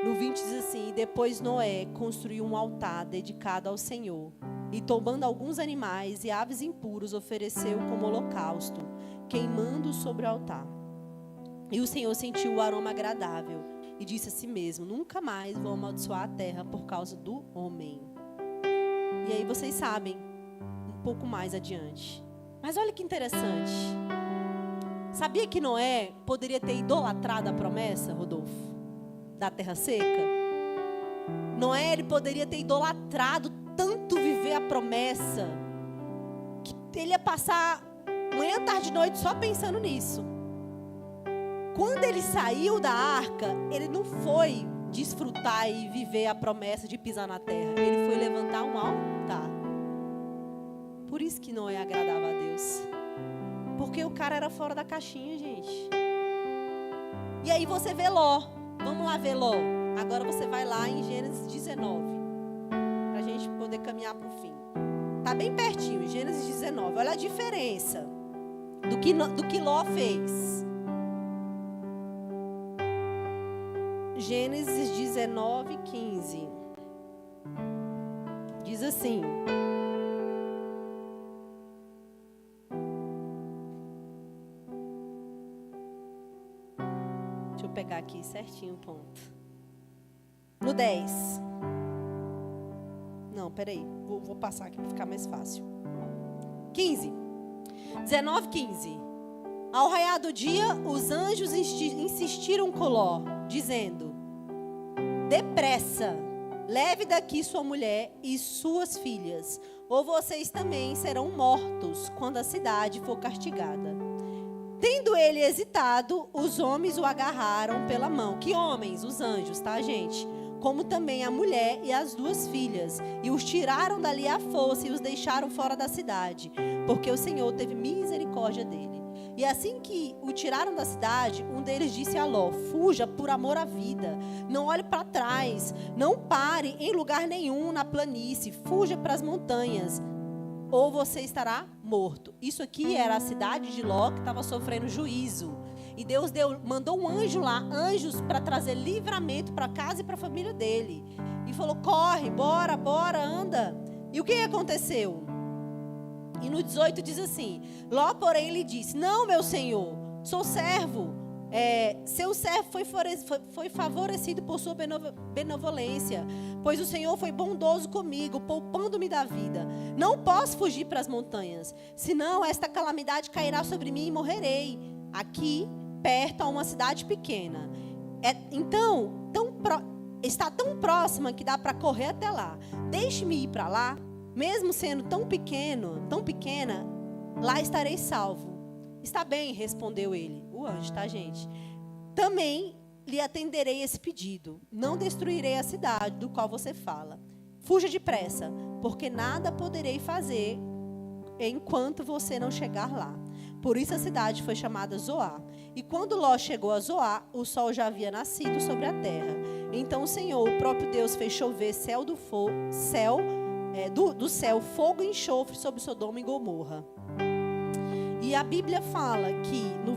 S2: No 20 diz assim, e depois Noé construiu um altar dedicado ao Senhor, e tomando alguns animais e aves impuros, ofereceu como holocausto, queimando sobre o altar. E o Senhor sentiu o aroma agradável, e disse a si mesmo: nunca mais vou amaldiçoar a terra por causa do homem. E aí vocês sabem um pouco mais adiante. Mas olha que interessante. Sabia que Noé poderia ter idolatrado a promessa, Rodolfo, da terra seca? Noé, ele poderia ter idolatrado tanto viver a promessa, que ele ia passar manhã, tarde e noite só pensando nisso. Quando ele saiu da arca, ele não foi desfrutar e viver a promessa de pisar na terra. Ele foi levantar um altar. Por isso que Noé agradava a Deus. Porque o cara era fora da caixinha, gente. E aí você vê Ló. Vamos lá ver Ló. Agora você vai lá em Gênesis 19. Para a gente poder caminhar para o fim. Está bem pertinho, Gênesis 19. Olha a diferença do que Ló fez. Gênesis 19, 15. Diz assim: deixa eu pegar aqui certinho o ponto. No 10. Não, peraí. Vou passar aqui para ficar mais fácil. 15. 19, 15. Ao raiar do dia, os anjos insistiram com Ló, dizendo: depressa, leve daqui sua mulher e suas filhas, ou vocês também serão mortos quando a cidade for castigada. Tendo ele hesitado, os homens o agarraram pela mão. Que homens? Os anjos, tá, gente? Como também a mulher e as 2 filhas, e os tiraram dali à força e os deixaram fora da cidade, porque o Senhor teve misericórdia dele. E assim que o tiraram da cidade, um deles disse a Ló: fuja por amor à vida, não olhe para trás, não pare em lugar nenhum na planície, fuja para as montanhas, ou você estará morto. Isso aqui era a cidade de Ló, que estava sofrendo juízo. E Deus mandou um anjo lá, anjos para trazer livramento para casa e para a família dele. E falou: corre, bora, anda. E o que aconteceu? E no 18 diz assim: Ló, porém, lhe disse: não, meu senhor, sou servo. Seu servo foi favorecido por sua benevolência, pois o Senhor foi bondoso comigo, poupando-me da vida. Não posso fugir para as montanhas, senão esta calamidade cairá sobre mim e morrerei. Aqui, perto, há uma cidade pequena. Então, está tão próxima que dá para correr até lá. Deixe-me ir para lá. Mesmo sendo tão pequena, lá estarei salvo. Está bem, respondeu ele, o anjo, tá, gente? Também lhe atenderei esse pedido. Não destruirei a cidade do qual você fala. Fuja depressa, porque nada poderei fazer enquanto você não chegar lá. Por isso a cidade foi chamada Zoar. E quando Ló chegou a Zoar, o sol já havia nascido sobre a terra. Então o Senhor, o próprio Deus, fez chover do céu fogo e enxofre sobre Sodoma e Gomorra. E a Bíblia fala que no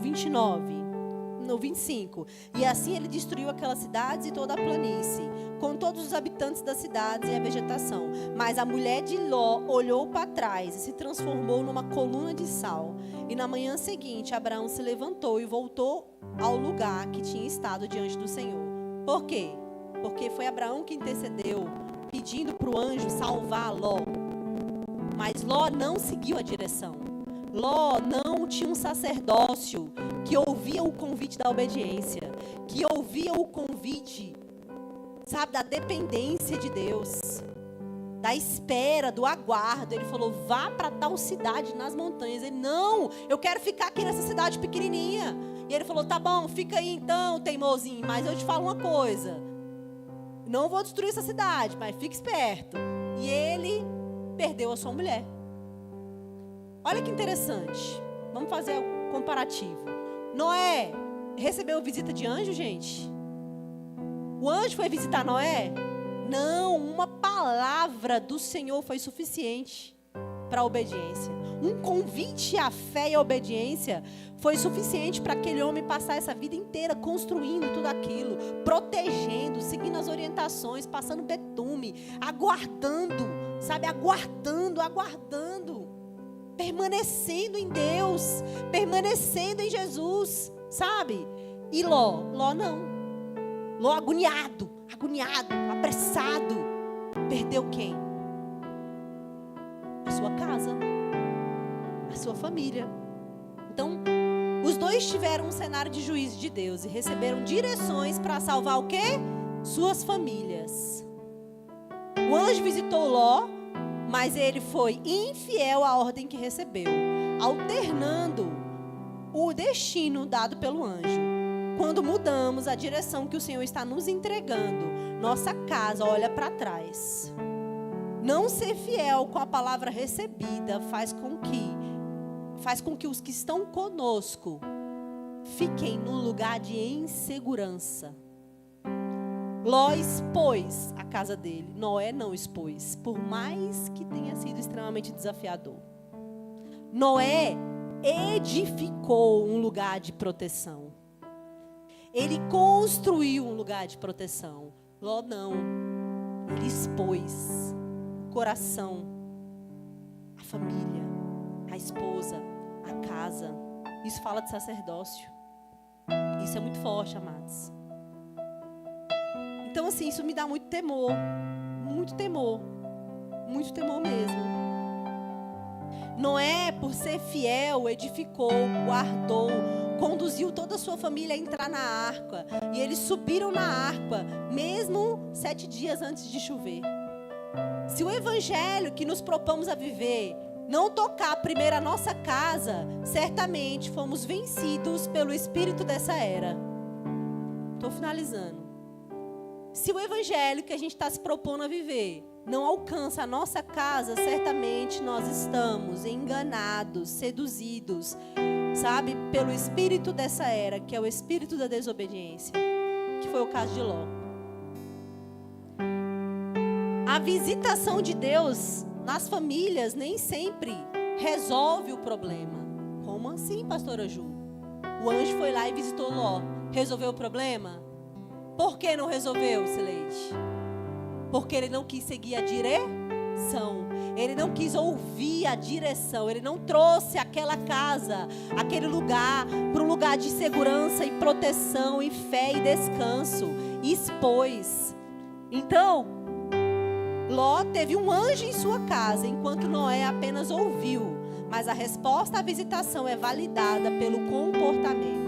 S2: 25, e assim ele destruiu aquelas cidades e toda a planície, com todos os habitantes das cidades e a vegetação. Mas a mulher de Ló olhou para trás e se transformou numa coluna de sal. E na manhã seguinte, Abraão se levantou e voltou ao lugar que tinha estado diante do Senhor. Por quê? Porque foi Abraão que intercedeu, pedindo para o anjo salvar Ló. Mas Ló não seguiu a direção. Ló não tinha um sacerdócio que ouvia o convite da obediência, que ouvia o convite, sabe, da dependência de Deus, da espera, do aguardo. Ele falou: vá para tal cidade nas montanhas. Ele: não, eu quero ficar aqui nessa cidade pequenininha. E ele falou: tá bom, fica aí então, teimosinho, mas eu te falo uma coisa, não vou destruir essa cidade, mas fique esperto. E ele perdeu a sua mulher. Olha que interessante. Vamos fazer o comparativo. Noé recebeu visita de anjo, gente? O anjo foi visitar Noé? Não, uma palavra do Senhor foi suficiente para a obediência. Um convite à fé e à obediência foi suficiente para aquele homem passar essa vida inteira construindo tudo aquilo, protegendo, seguindo as orientações, passando betume, aguardando, sabe, aguardando, permanecendo em Deus, permanecendo em Jesus, sabe? E Ló não. Ló agoniado, apressado. Perdeu quem? A sua casa, a sua família. Então, os dois tiveram um cenário de juízo de Deus e receberam direções para salvar o quê? Suas famílias. O anjo visitou Ló, mas ele foi infiel à ordem que recebeu, alternando o destino dado pelo anjo. Quando mudamos a direção que o Senhor está nos entregando, nossa casa olha para trás. Não ser fiel com a palavra recebida faz com que os que estão conosco fiquem num lugar de insegurança. Ló expôs a casa dele, Noé não expôs, por mais que tenha sido extremamente desafiador. Noé edificou um lugar de proteção. Ele construiu um lugar de proteção. Ló não. Ele expôs o coração, a família, a esposa, a casa. Isso fala de sacerdócio. Isso é muito forte, amados. Então, assim, isso me dá muito temor. Muito temor. Muito temor mesmo. Noé, por ser fiel, edificou, guardou, conduziu toda a sua família a entrar na arca. E eles subiram na arca, mesmo 7 dias antes de chover. Se o evangelho que nos propomos a viver não tocar primeiro a nossa casa, certamente fomos vencidos pelo espírito dessa era. Estou finalizando. Se o evangelho que a gente está se propondo a viver não alcança a nossa casa, certamente nós estamos enganados, seduzidos, sabe, pelo espírito dessa era, que é o espírito da desobediência, que foi o caso de Ló. A visitação de Deus nas famílias nem sempre resolve o problema. Como assim, pastora Ju? O anjo foi lá e visitou Ló. Resolveu o problema? Por que não resolveu, Sileide? Porque ele não quis seguir a direção. Ele não quis ouvir a direção. Ele não trouxe aquela casa, aquele lugar, para um lugar de segurança e proteção e fé e descanso. E expôs. Então, Ló teve um anjo em sua casa, enquanto Noé apenas ouviu. Mas a resposta à visitação é validada pelo comportamento.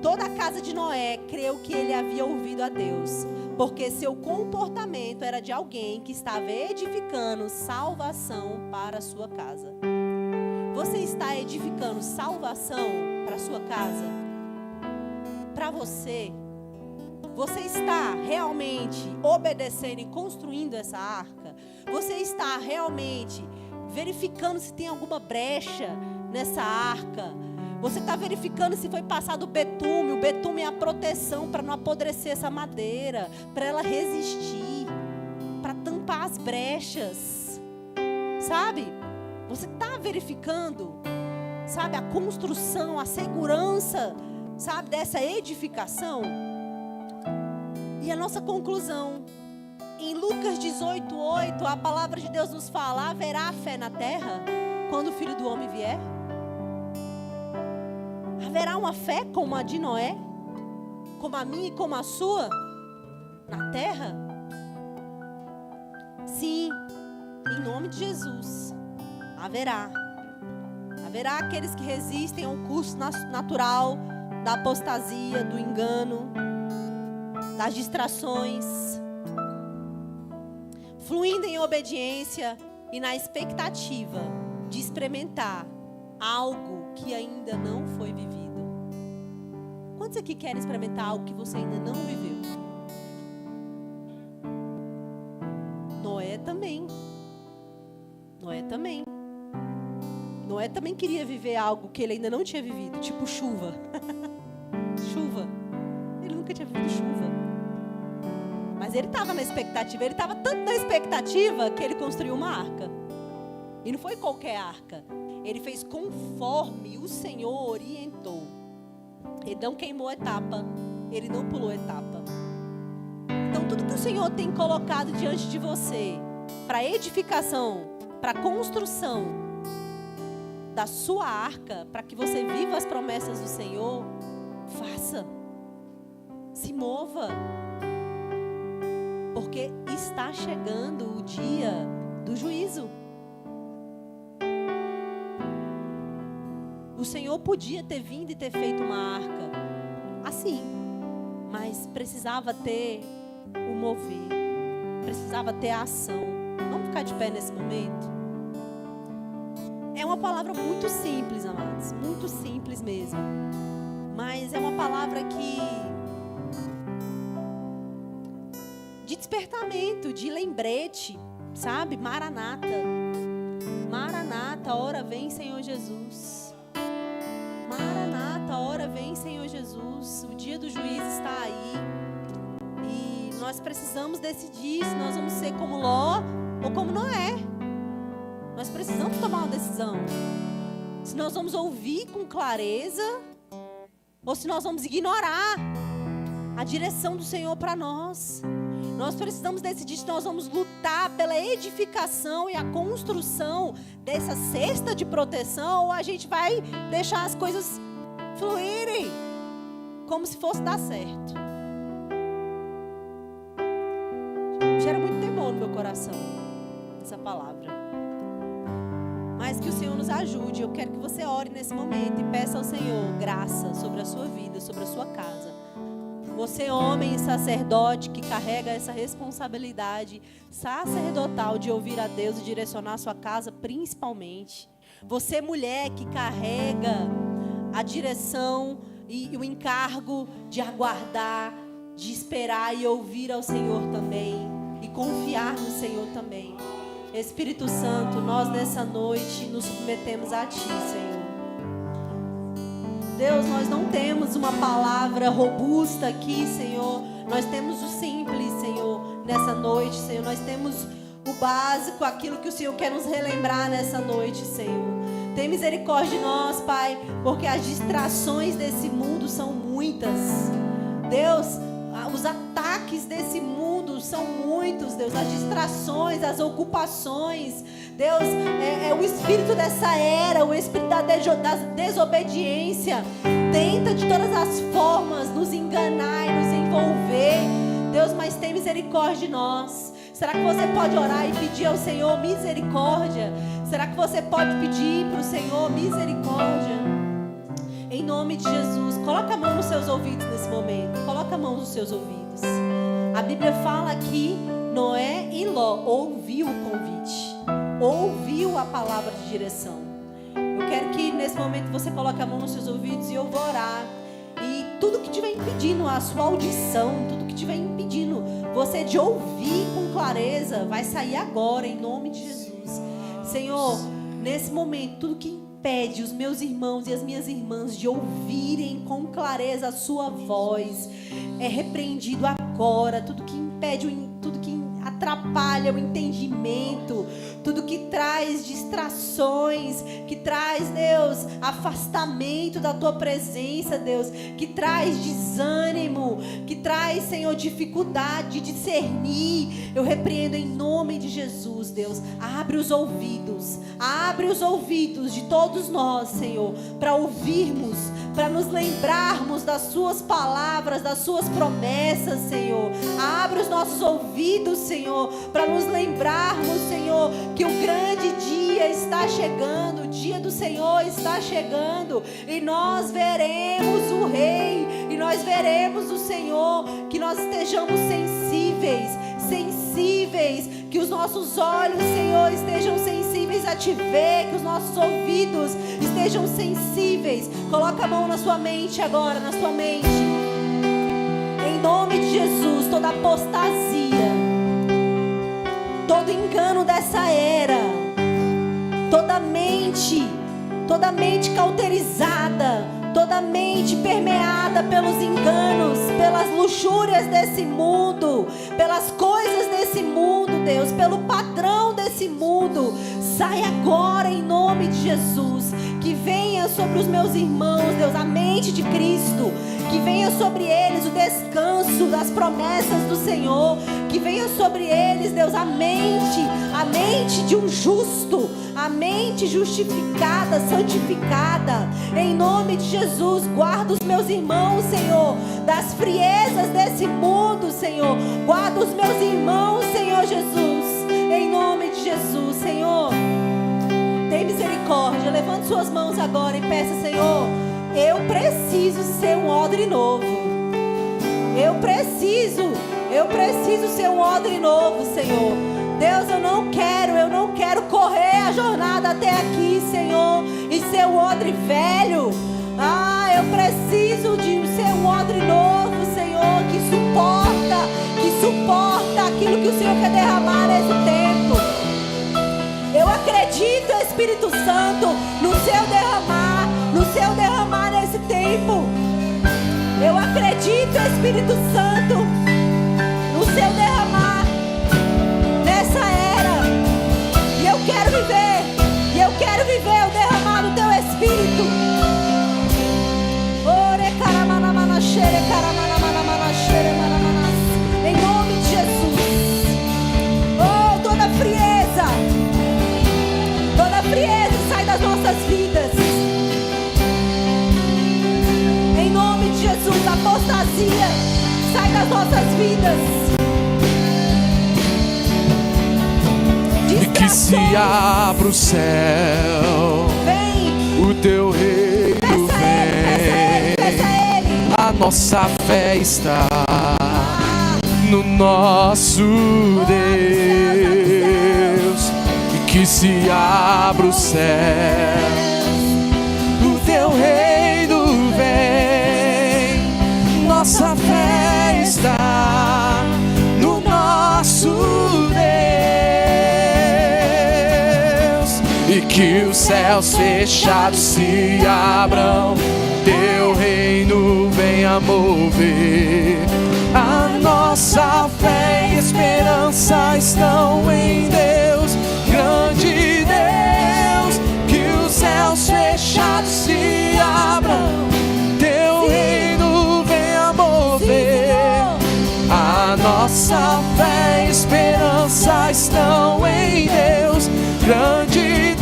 S2: Toda a casa de Noé creu que ele havia ouvido a Deus, porque seu comportamento era de alguém que estava edificando salvação para a sua casa. Você está edificando salvação para a sua casa? Para você? Você está realmente obedecendo e construindo essa arca? Você está realmente verificando se tem alguma brecha nessa arca? Você está verificando se foi passado o betume? O betume é a proteção para não apodrecer essa madeira, para ela resistir, para tampar as brechas. Sabe? Você está verificando, sabe, a construção, a segurança, sabe, dessa edificação? E a nossa conclusão, em Lucas 18:8, a palavra de Deus nos fala: haverá fé na terra quando o Filho do Homem vier? Haverá uma fé como a de Noé? Como a minha e como a sua? Na terra? Sim, em nome de Jesus, haverá. Haverá aqueles que resistem ao curso natural da apostasia, do engano, das distrações, fluindo em obediência e na expectativa de experimentar algo que ainda não foi vivido. Quantos aqui querem experimentar algo que você ainda não viveu? Noé também. Noé também queria viver algo que ele ainda não tinha vivido, tipo chuva. Chuva. Ele nunca tinha vivido chuva. Mas ele estava na expectativa. Ele estava tanto na expectativa que ele construiu uma arca. E não foi qualquer arca. Ele fez conforme o Senhor orientou. Ele não queimou etapa. Ele não pulou etapa. Então, tudo que o Senhor tem colocado diante de você, para edificação, para construção da sua arca, para que você viva as promessas do Senhor, faça. Se mova. está chegando o dia do juízo. O Senhor podia ter vindo e ter feito uma arca assim, mas precisava ter o mover, precisava ter a ação. Vamos ficar de pé nesse momento? É uma palavra muito simples, amados, muito simples mesmo, mas é uma palavra de despertamento, de lembrete, sabe? Maranata, Maranata, ora vem, Senhor Jesus. Maranata, ora vem, Senhor Jesus. O dia do juízo está aí. E nós precisamos decidir se nós vamos ser como Ló ou como Noé. Nós precisamos tomar uma decisão. Se nós vamos ouvir com clareza ou se nós vamos ignorar a direção do Senhor para nós. Nós precisamos decidir se nós vamos lutar pela edificação e a construção dessa cesta de proteção, ou a gente vai deixar as coisas fluírem como se fosse dar certo. Gera muito temor no meu coração essa palavra. Mas que o Senhor nos ajude. Eu quero que você ore nesse momento e peça ao Senhor graça sobre a sua vida, sobre a sua casa. Você, homem e sacerdote, que carrega essa responsabilidade sacerdotal de ouvir a Deus e direcionar a sua casa, principalmente. Você, mulher, que carrega a direção e o encargo de aguardar, de esperar e ouvir ao Senhor também. E confiar no Senhor também. Espírito Santo, nós nessa noite nos submetemos a Ti, Senhor. Deus, nós não temos uma palavra robusta aqui, Senhor. Nós temos o simples, Senhor, nessa noite, Senhor. Nós temos o básico, aquilo que o Senhor quer nos relembrar nessa noite, Senhor. Tem misericórdia de nós, Pai, porque as distrações desse mundo são muitas. Deus, os ataques desse mundo são muitos, Deus. As distrações, as ocupações. Deus, é o espírito dessa era, o espírito da desobediência. Tenta de todas as formas nos enganar e nos envolver. Deus, mas tem misericórdia de nós. Será que você pode orar e pedir ao Senhor misericórdia? Será que você pode pedir para o Senhor misericórdia? Em nome de Jesus, coloca a mão nos seus ouvidos nesse momento. Coloca a mão nos seus ouvidos. A Bíblia fala que Noé e Ló ouviu o convite. Ouviu a palavra de direção. Eu quero que nesse momento você coloque a mão nos seus ouvidos e eu vou orar. E tudo que estiver impedindo a sua audição, tudo que estiver impedindo você de ouvir com clareza, vai sair agora, em nome de Jesus. Senhor, nesse momento, tudo que impede os meus irmãos e as minhas irmãs de ouvirem com clareza a sua voz, é repreendido agora. Tudo que impede, tudo que atrapalha o entendimento, tudo que traz distrações, que traz, Deus, afastamento da Tua presença, Deus, que traz desânimo, que traz, Senhor, dificuldade de discernir, eu repreendo em nome de Jesus, Deus. Abre os ouvidos de todos nós, Senhor, para ouvirmos, para nos lembrarmos das Suas palavras, das Suas promessas, Senhor. Abre os nossos ouvidos, Senhor, para nos lembrarmos, Senhor, que o grande dia está chegando, o dia do Senhor está chegando, e nós veremos o Rei, e nós veremos o Senhor. Que nós estejamos sensíveis, que os nossos olhos, Senhor, estejam sensíveis a Te ver, que os nossos ouvidos estejam sensíveis. Coloca a mão na sua mente agora, na sua mente. Em nome de Jesus, toda apostasia, todo engano dessa era, toda mente cauterizada, toda mente permeada pelos enganos, pelas luxúrias desse mundo, pelas coisas desse mundo, Deus, pelo padrão desse mundo, sai agora em nome de Jesus. Que venha sobre os meus irmãos, Deus, a mente de Cristo. Que venha sobre eles o descanso das promessas do Senhor. Que venha sobre eles, Deus, a mente de um justo, a mente justificada, santificada. Em nome de Jesus, guarda os meus irmãos, Senhor, das friezas desse mundo, Senhor. Guarda os meus irmãos, Senhor Jesus, levante suas mãos agora e peça: Senhor, eu preciso ser um odre novo. Eu preciso ser um odre novo, Senhor. Deus, eu não quero correr a jornada até aqui, Senhor, e ser um odre velho. Eu preciso de ser um odre novo, Senhor, que suporta aquilo que o Senhor quer derramar nesse tempo. Eu acredito, Espírito Santo, no seu derramar nesse tempo. Eu acredito, Espírito Santo, no seu derramar nessa era. E eu quero viver o derramar do teu Espírito. Em nome de Jesus. Toda frieza sai das nossas vidas. Em nome de Jesus, a apostasia sai das nossas vidas.
S1: E que se abra o céu,
S2: vem,
S1: o teu reino vem. A nossa fé está no nosso Deus. E que se abra o céu, o teu reino vem. Nossa fé está no nosso Deus. E que os céus fechados se abram, teu reino venha mover. A nossa fé e esperança estão em Deus, grande Deus. Que os céus fechados se abram, teu reino venha mover. A nossa fé e esperança estão em Deus, grande Deus.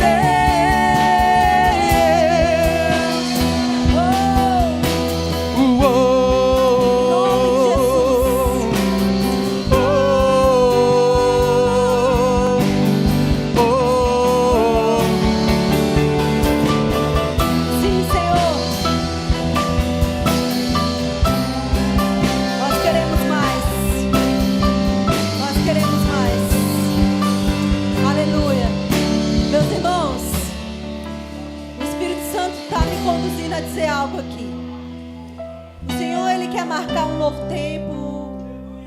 S2: Marcar um novo tempo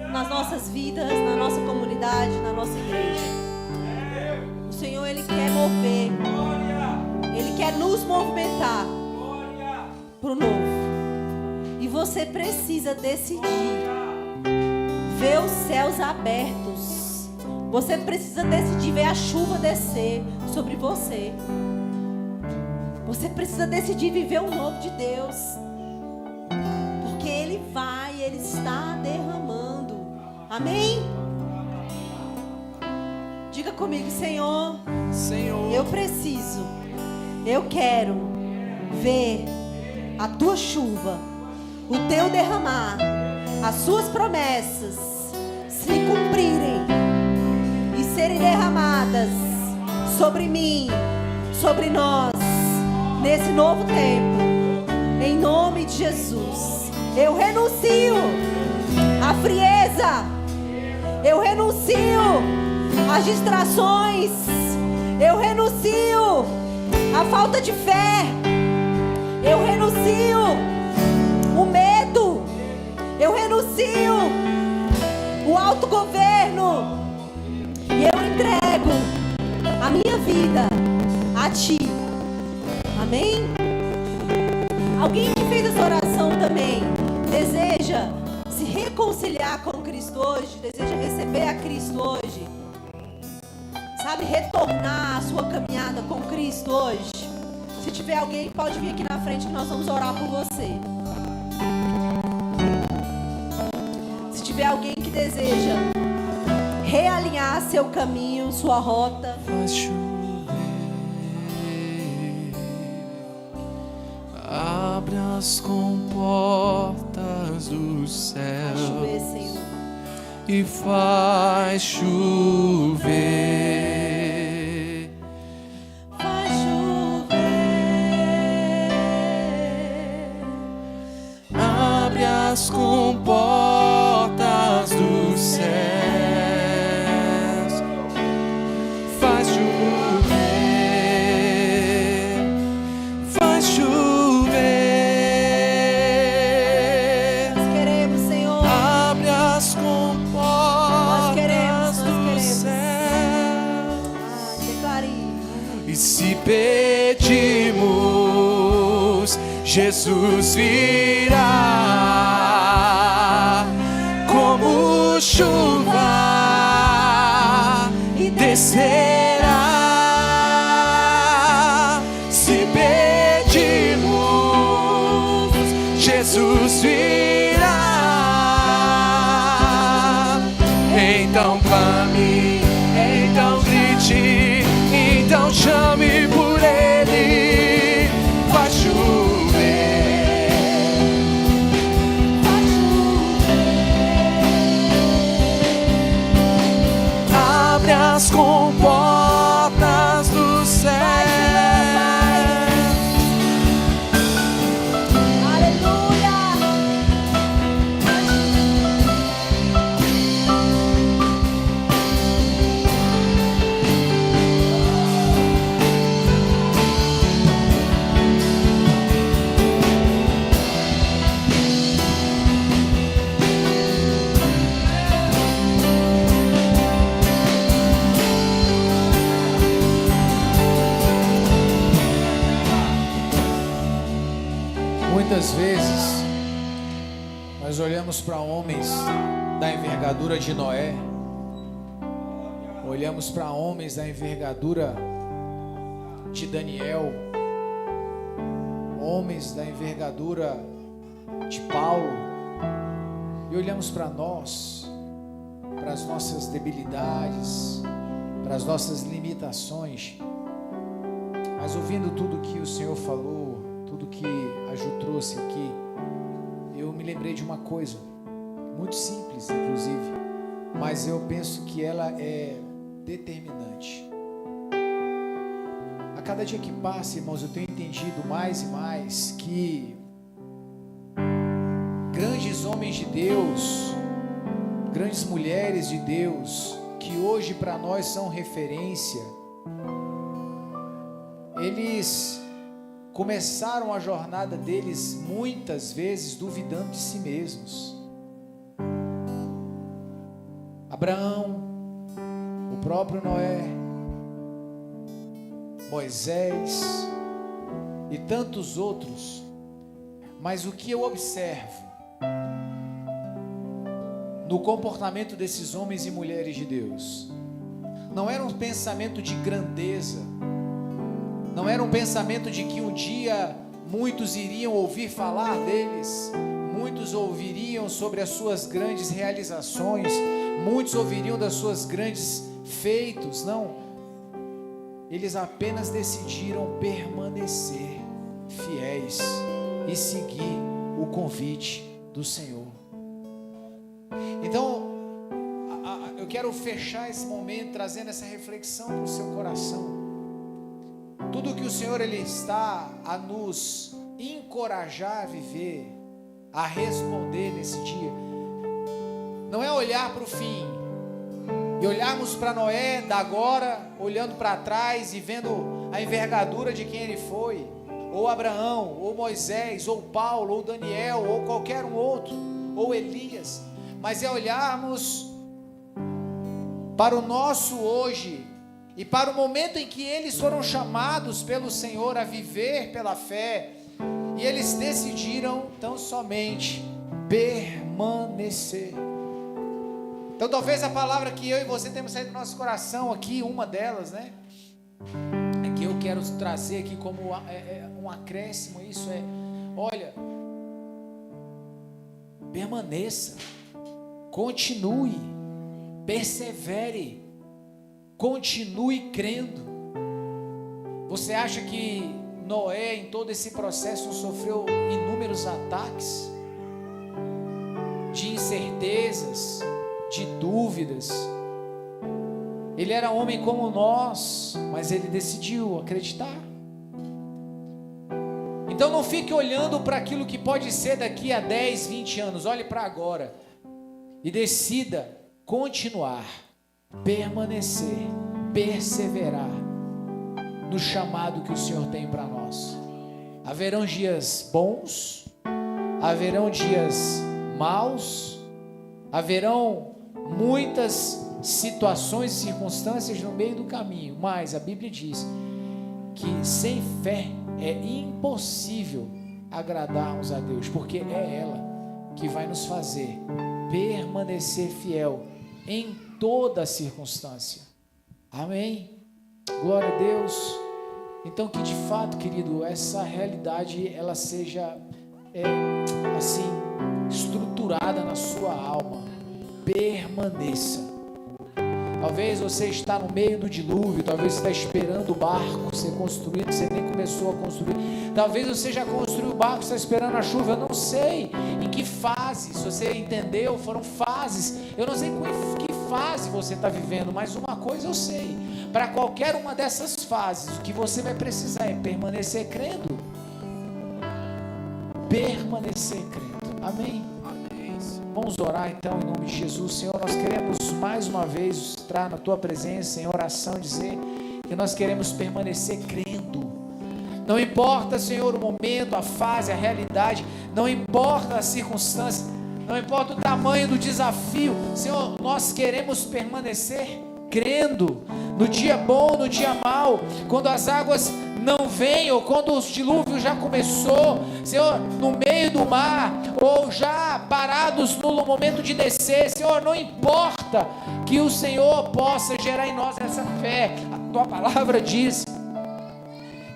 S2: nas nossas vidas, na nossa comunidade, na nossa igreja. O Senhor, Ele quer mover, Ele quer nos movimentar para o novo. E você precisa decidir ver os céus abertos. Você precisa decidir ver a chuva descer sobre você. Você precisa decidir viver o novo de Deus. Ele está derramando. Amém? Diga comigo: Senhor, eu quero ver a tua chuva, o teu derramar, as suas promessas se cumprirem e serem derramadas sobre mim, sobre nós, nesse novo tempo, em nome de Jesus. Eu renuncio à frieza, eu renuncio às distrações, eu renuncio à falta de fé, eu renuncio o medo, eu renuncio o autogoverno e eu entrego a minha vida a Ti. Amém? Alguém que fez essa oração também deseja se reconciliar com Cristo hoje, deseja receber a Cristo hoje, sabe, retornar a sua caminhada com Cristo hoje? Se tiver alguém, pode vir aqui na frente que nós vamos orar por você. Se tiver alguém que deseja realinhar seu caminho, sua rota,
S1: abre as comportas do céu
S2: chover, Senhor,
S1: e faz chover.
S2: Faz chover.
S1: Jesus virá como chuva e descerá. Se pedirmos, Jesus virá. Então clame, então grite, então chame por Ele. Vai chover, vai chover. Abre as comportas do céu.
S3: Muitas vezes nós olhamos para homens da envergadura de Noé, olhamos para homens da envergadura de Daniel, homens da envergadura de Paulo, e olhamos para nós, para as nossas debilidades, para as nossas limitações, mas ouvindo tudo que o Senhor falou, tudo que a Ju trouxe aqui, eu me lembrei de uma coisa, muito simples inclusive, mas eu penso que ela é determinante. A cada dia que passa, irmãos, eu tenho entendido mais e mais que grandes homens de Deus, grandes mulheres de Deus, que hoje para nós são referência, eles começaram a jornada deles muitas vezes duvidando de si mesmos. Abraão, o próprio Noé, Moisés e tantos outros. Mas o que eu observo no comportamento desses homens e mulheres de Deus não era um pensamento de grandeza, não era um pensamento de que um dia muitos iriam ouvir falar deles, muitos ouviriam sobre as suas grandes realizações, muitos ouviriam das suas grandes feitos. Não, eles apenas decidiram permanecer fiéis e seguir o convite do Senhor. Então, eu quero fechar esse momento trazendo essa reflexão para o seu coração. Tudo que o Senhor Ele está a nos encorajar a viver, a responder nesse dia, não é olhar para o fim e olharmos para Noé da agora, olhando para trás e vendo a envergadura de quem ele foi, ou Abraão, ou Moisés, ou Paulo, ou Daniel, ou qualquer um outro, ou Elias, mas é olharmos para o nosso hoje e para o momento em que eles foram chamados pelo Senhor a viver pela fé, e eles decidiram tão somente permanecer. Então talvez a palavra que eu e você temos saído do nosso coração aqui, uma delas, né, é que eu quero trazer aqui como um acréscimo, isso é, olha, permaneça, continue, persevere, continue crendo. Você acha que Noé, em todo esse processo, sofreu inúmeros ataques de incertezas, de dúvidas? Ele era homem como nós, mas ele decidiu acreditar. Então não fique olhando para aquilo que pode ser daqui a 10, 20 anos. Olhe para agora e decida continuar, permanecer, perseverar no chamado que o Senhor tem para nós. Haverão dias bons, haverão dias maus, haverão muitas situações e circunstâncias no meio do caminho, mas a Bíblia diz que sem fé é impossível agradarmos a Deus, porque é ela que vai nos fazer permanecer fiel em toda circunstância. Amém? Glória a Deus. Então que de fato, querido, essa realidade ela seja assim estruturada na sua alma. Permaneça. Talvez você está no meio do dilúvio, talvez você está esperando o barco ser construído, você nem começou a construir. Talvez você já construiu o barco, está esperando a chuva. Eu não sei em que fase, se você entendeu, foram fases. Eu não sei em que fase você está vivendo, mas uma coisa eu sei: para qualquer uma dessas fases, o que você vai precisar é permanecer crendo. Permanecer crendo. Amém? Vamos orar então em nome de Jesus. Senhor, nós queremos mais uma vez entrar na Tua presença em oração, dizer que nós queremos permanecer crendo. Não importa, Senhor, o momento, a fase, a realidade, não importa as circunstâncias, não importa o tamanho do desafio, Senhor, nós queremos permanecer crendo. No dia bom, no dia mau, quando as águas não vem, ou quando os dilúvios já começou, Senhor, no meio do mar, ou já parados no momento de descer, Senhor, não importa, que o Senhor possa gerar em nós essa fé. A Tua palavra diz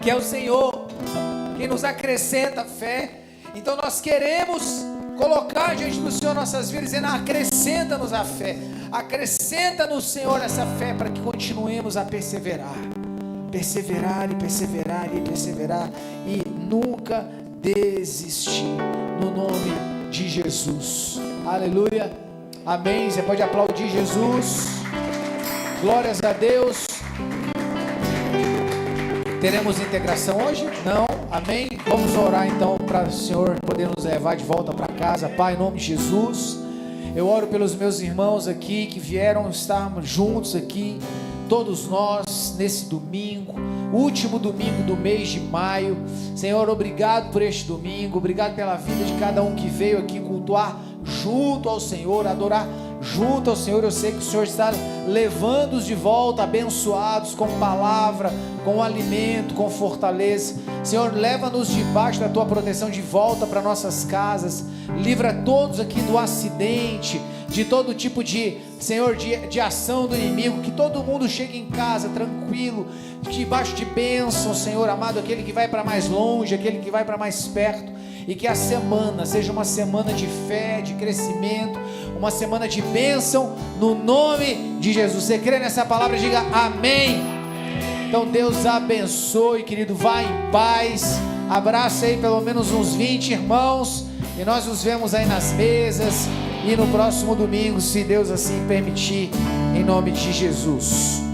S3: que é o Senhor quem nos acrescenta fé. Então nós queremos colocar diante do Senhor nossas vidas, dizendo: acrescenta-nos a fé, acrescenta-nos, Senhor, essa fé, para que continuemos a perseverar e perseverar e perseverar e nunca desistir, no nome de Jesus. Aleluia, amém. Você pode aplaudir Jesus. Glórias a Deus. Teremos integração hoje? Não, amém. Vamos orar então para o Senhor poder nos levar de volta para casa. Pai, em nome de Jesus, eu oro pelos meus irmãos aqui que vieram estarmos juntos aqui, todos nós, nesse domingo, último domingo do mês de maio. Senhor, obrigado por este domingo, obrigado pela vida de cada um que veio aqui cultuar junto ao Senhor, adorar junto ao Senhor. Eu sei que o Senhor está levando-os de volta, abençoados com palavra, com alimento, com fortaleza. Senhor, leva-nos debaixo da Tua proteção de volta para nossas casas, livra todos aqui do acidente, de todo tipo de, Senhor, de ação do inimigo, que todo mundo chegue em casa tranquilo, debaixo de bênção, Senhor amado, aquele que vai para mais longe, aquele que vai para mais perto, e que a semana seja uma semana de fé, de crescimento, uma semana de bênção, no nome de Jesus. Você crê nessa palavra? Diga amém. Então Deus abençoe, querido, vá em paz, abraça aí pelo menos uns 20 irmãos, e nós nos vemos aí nas mesas, e no próximo domingo, se Deus assim permitir, em nome de Jesus.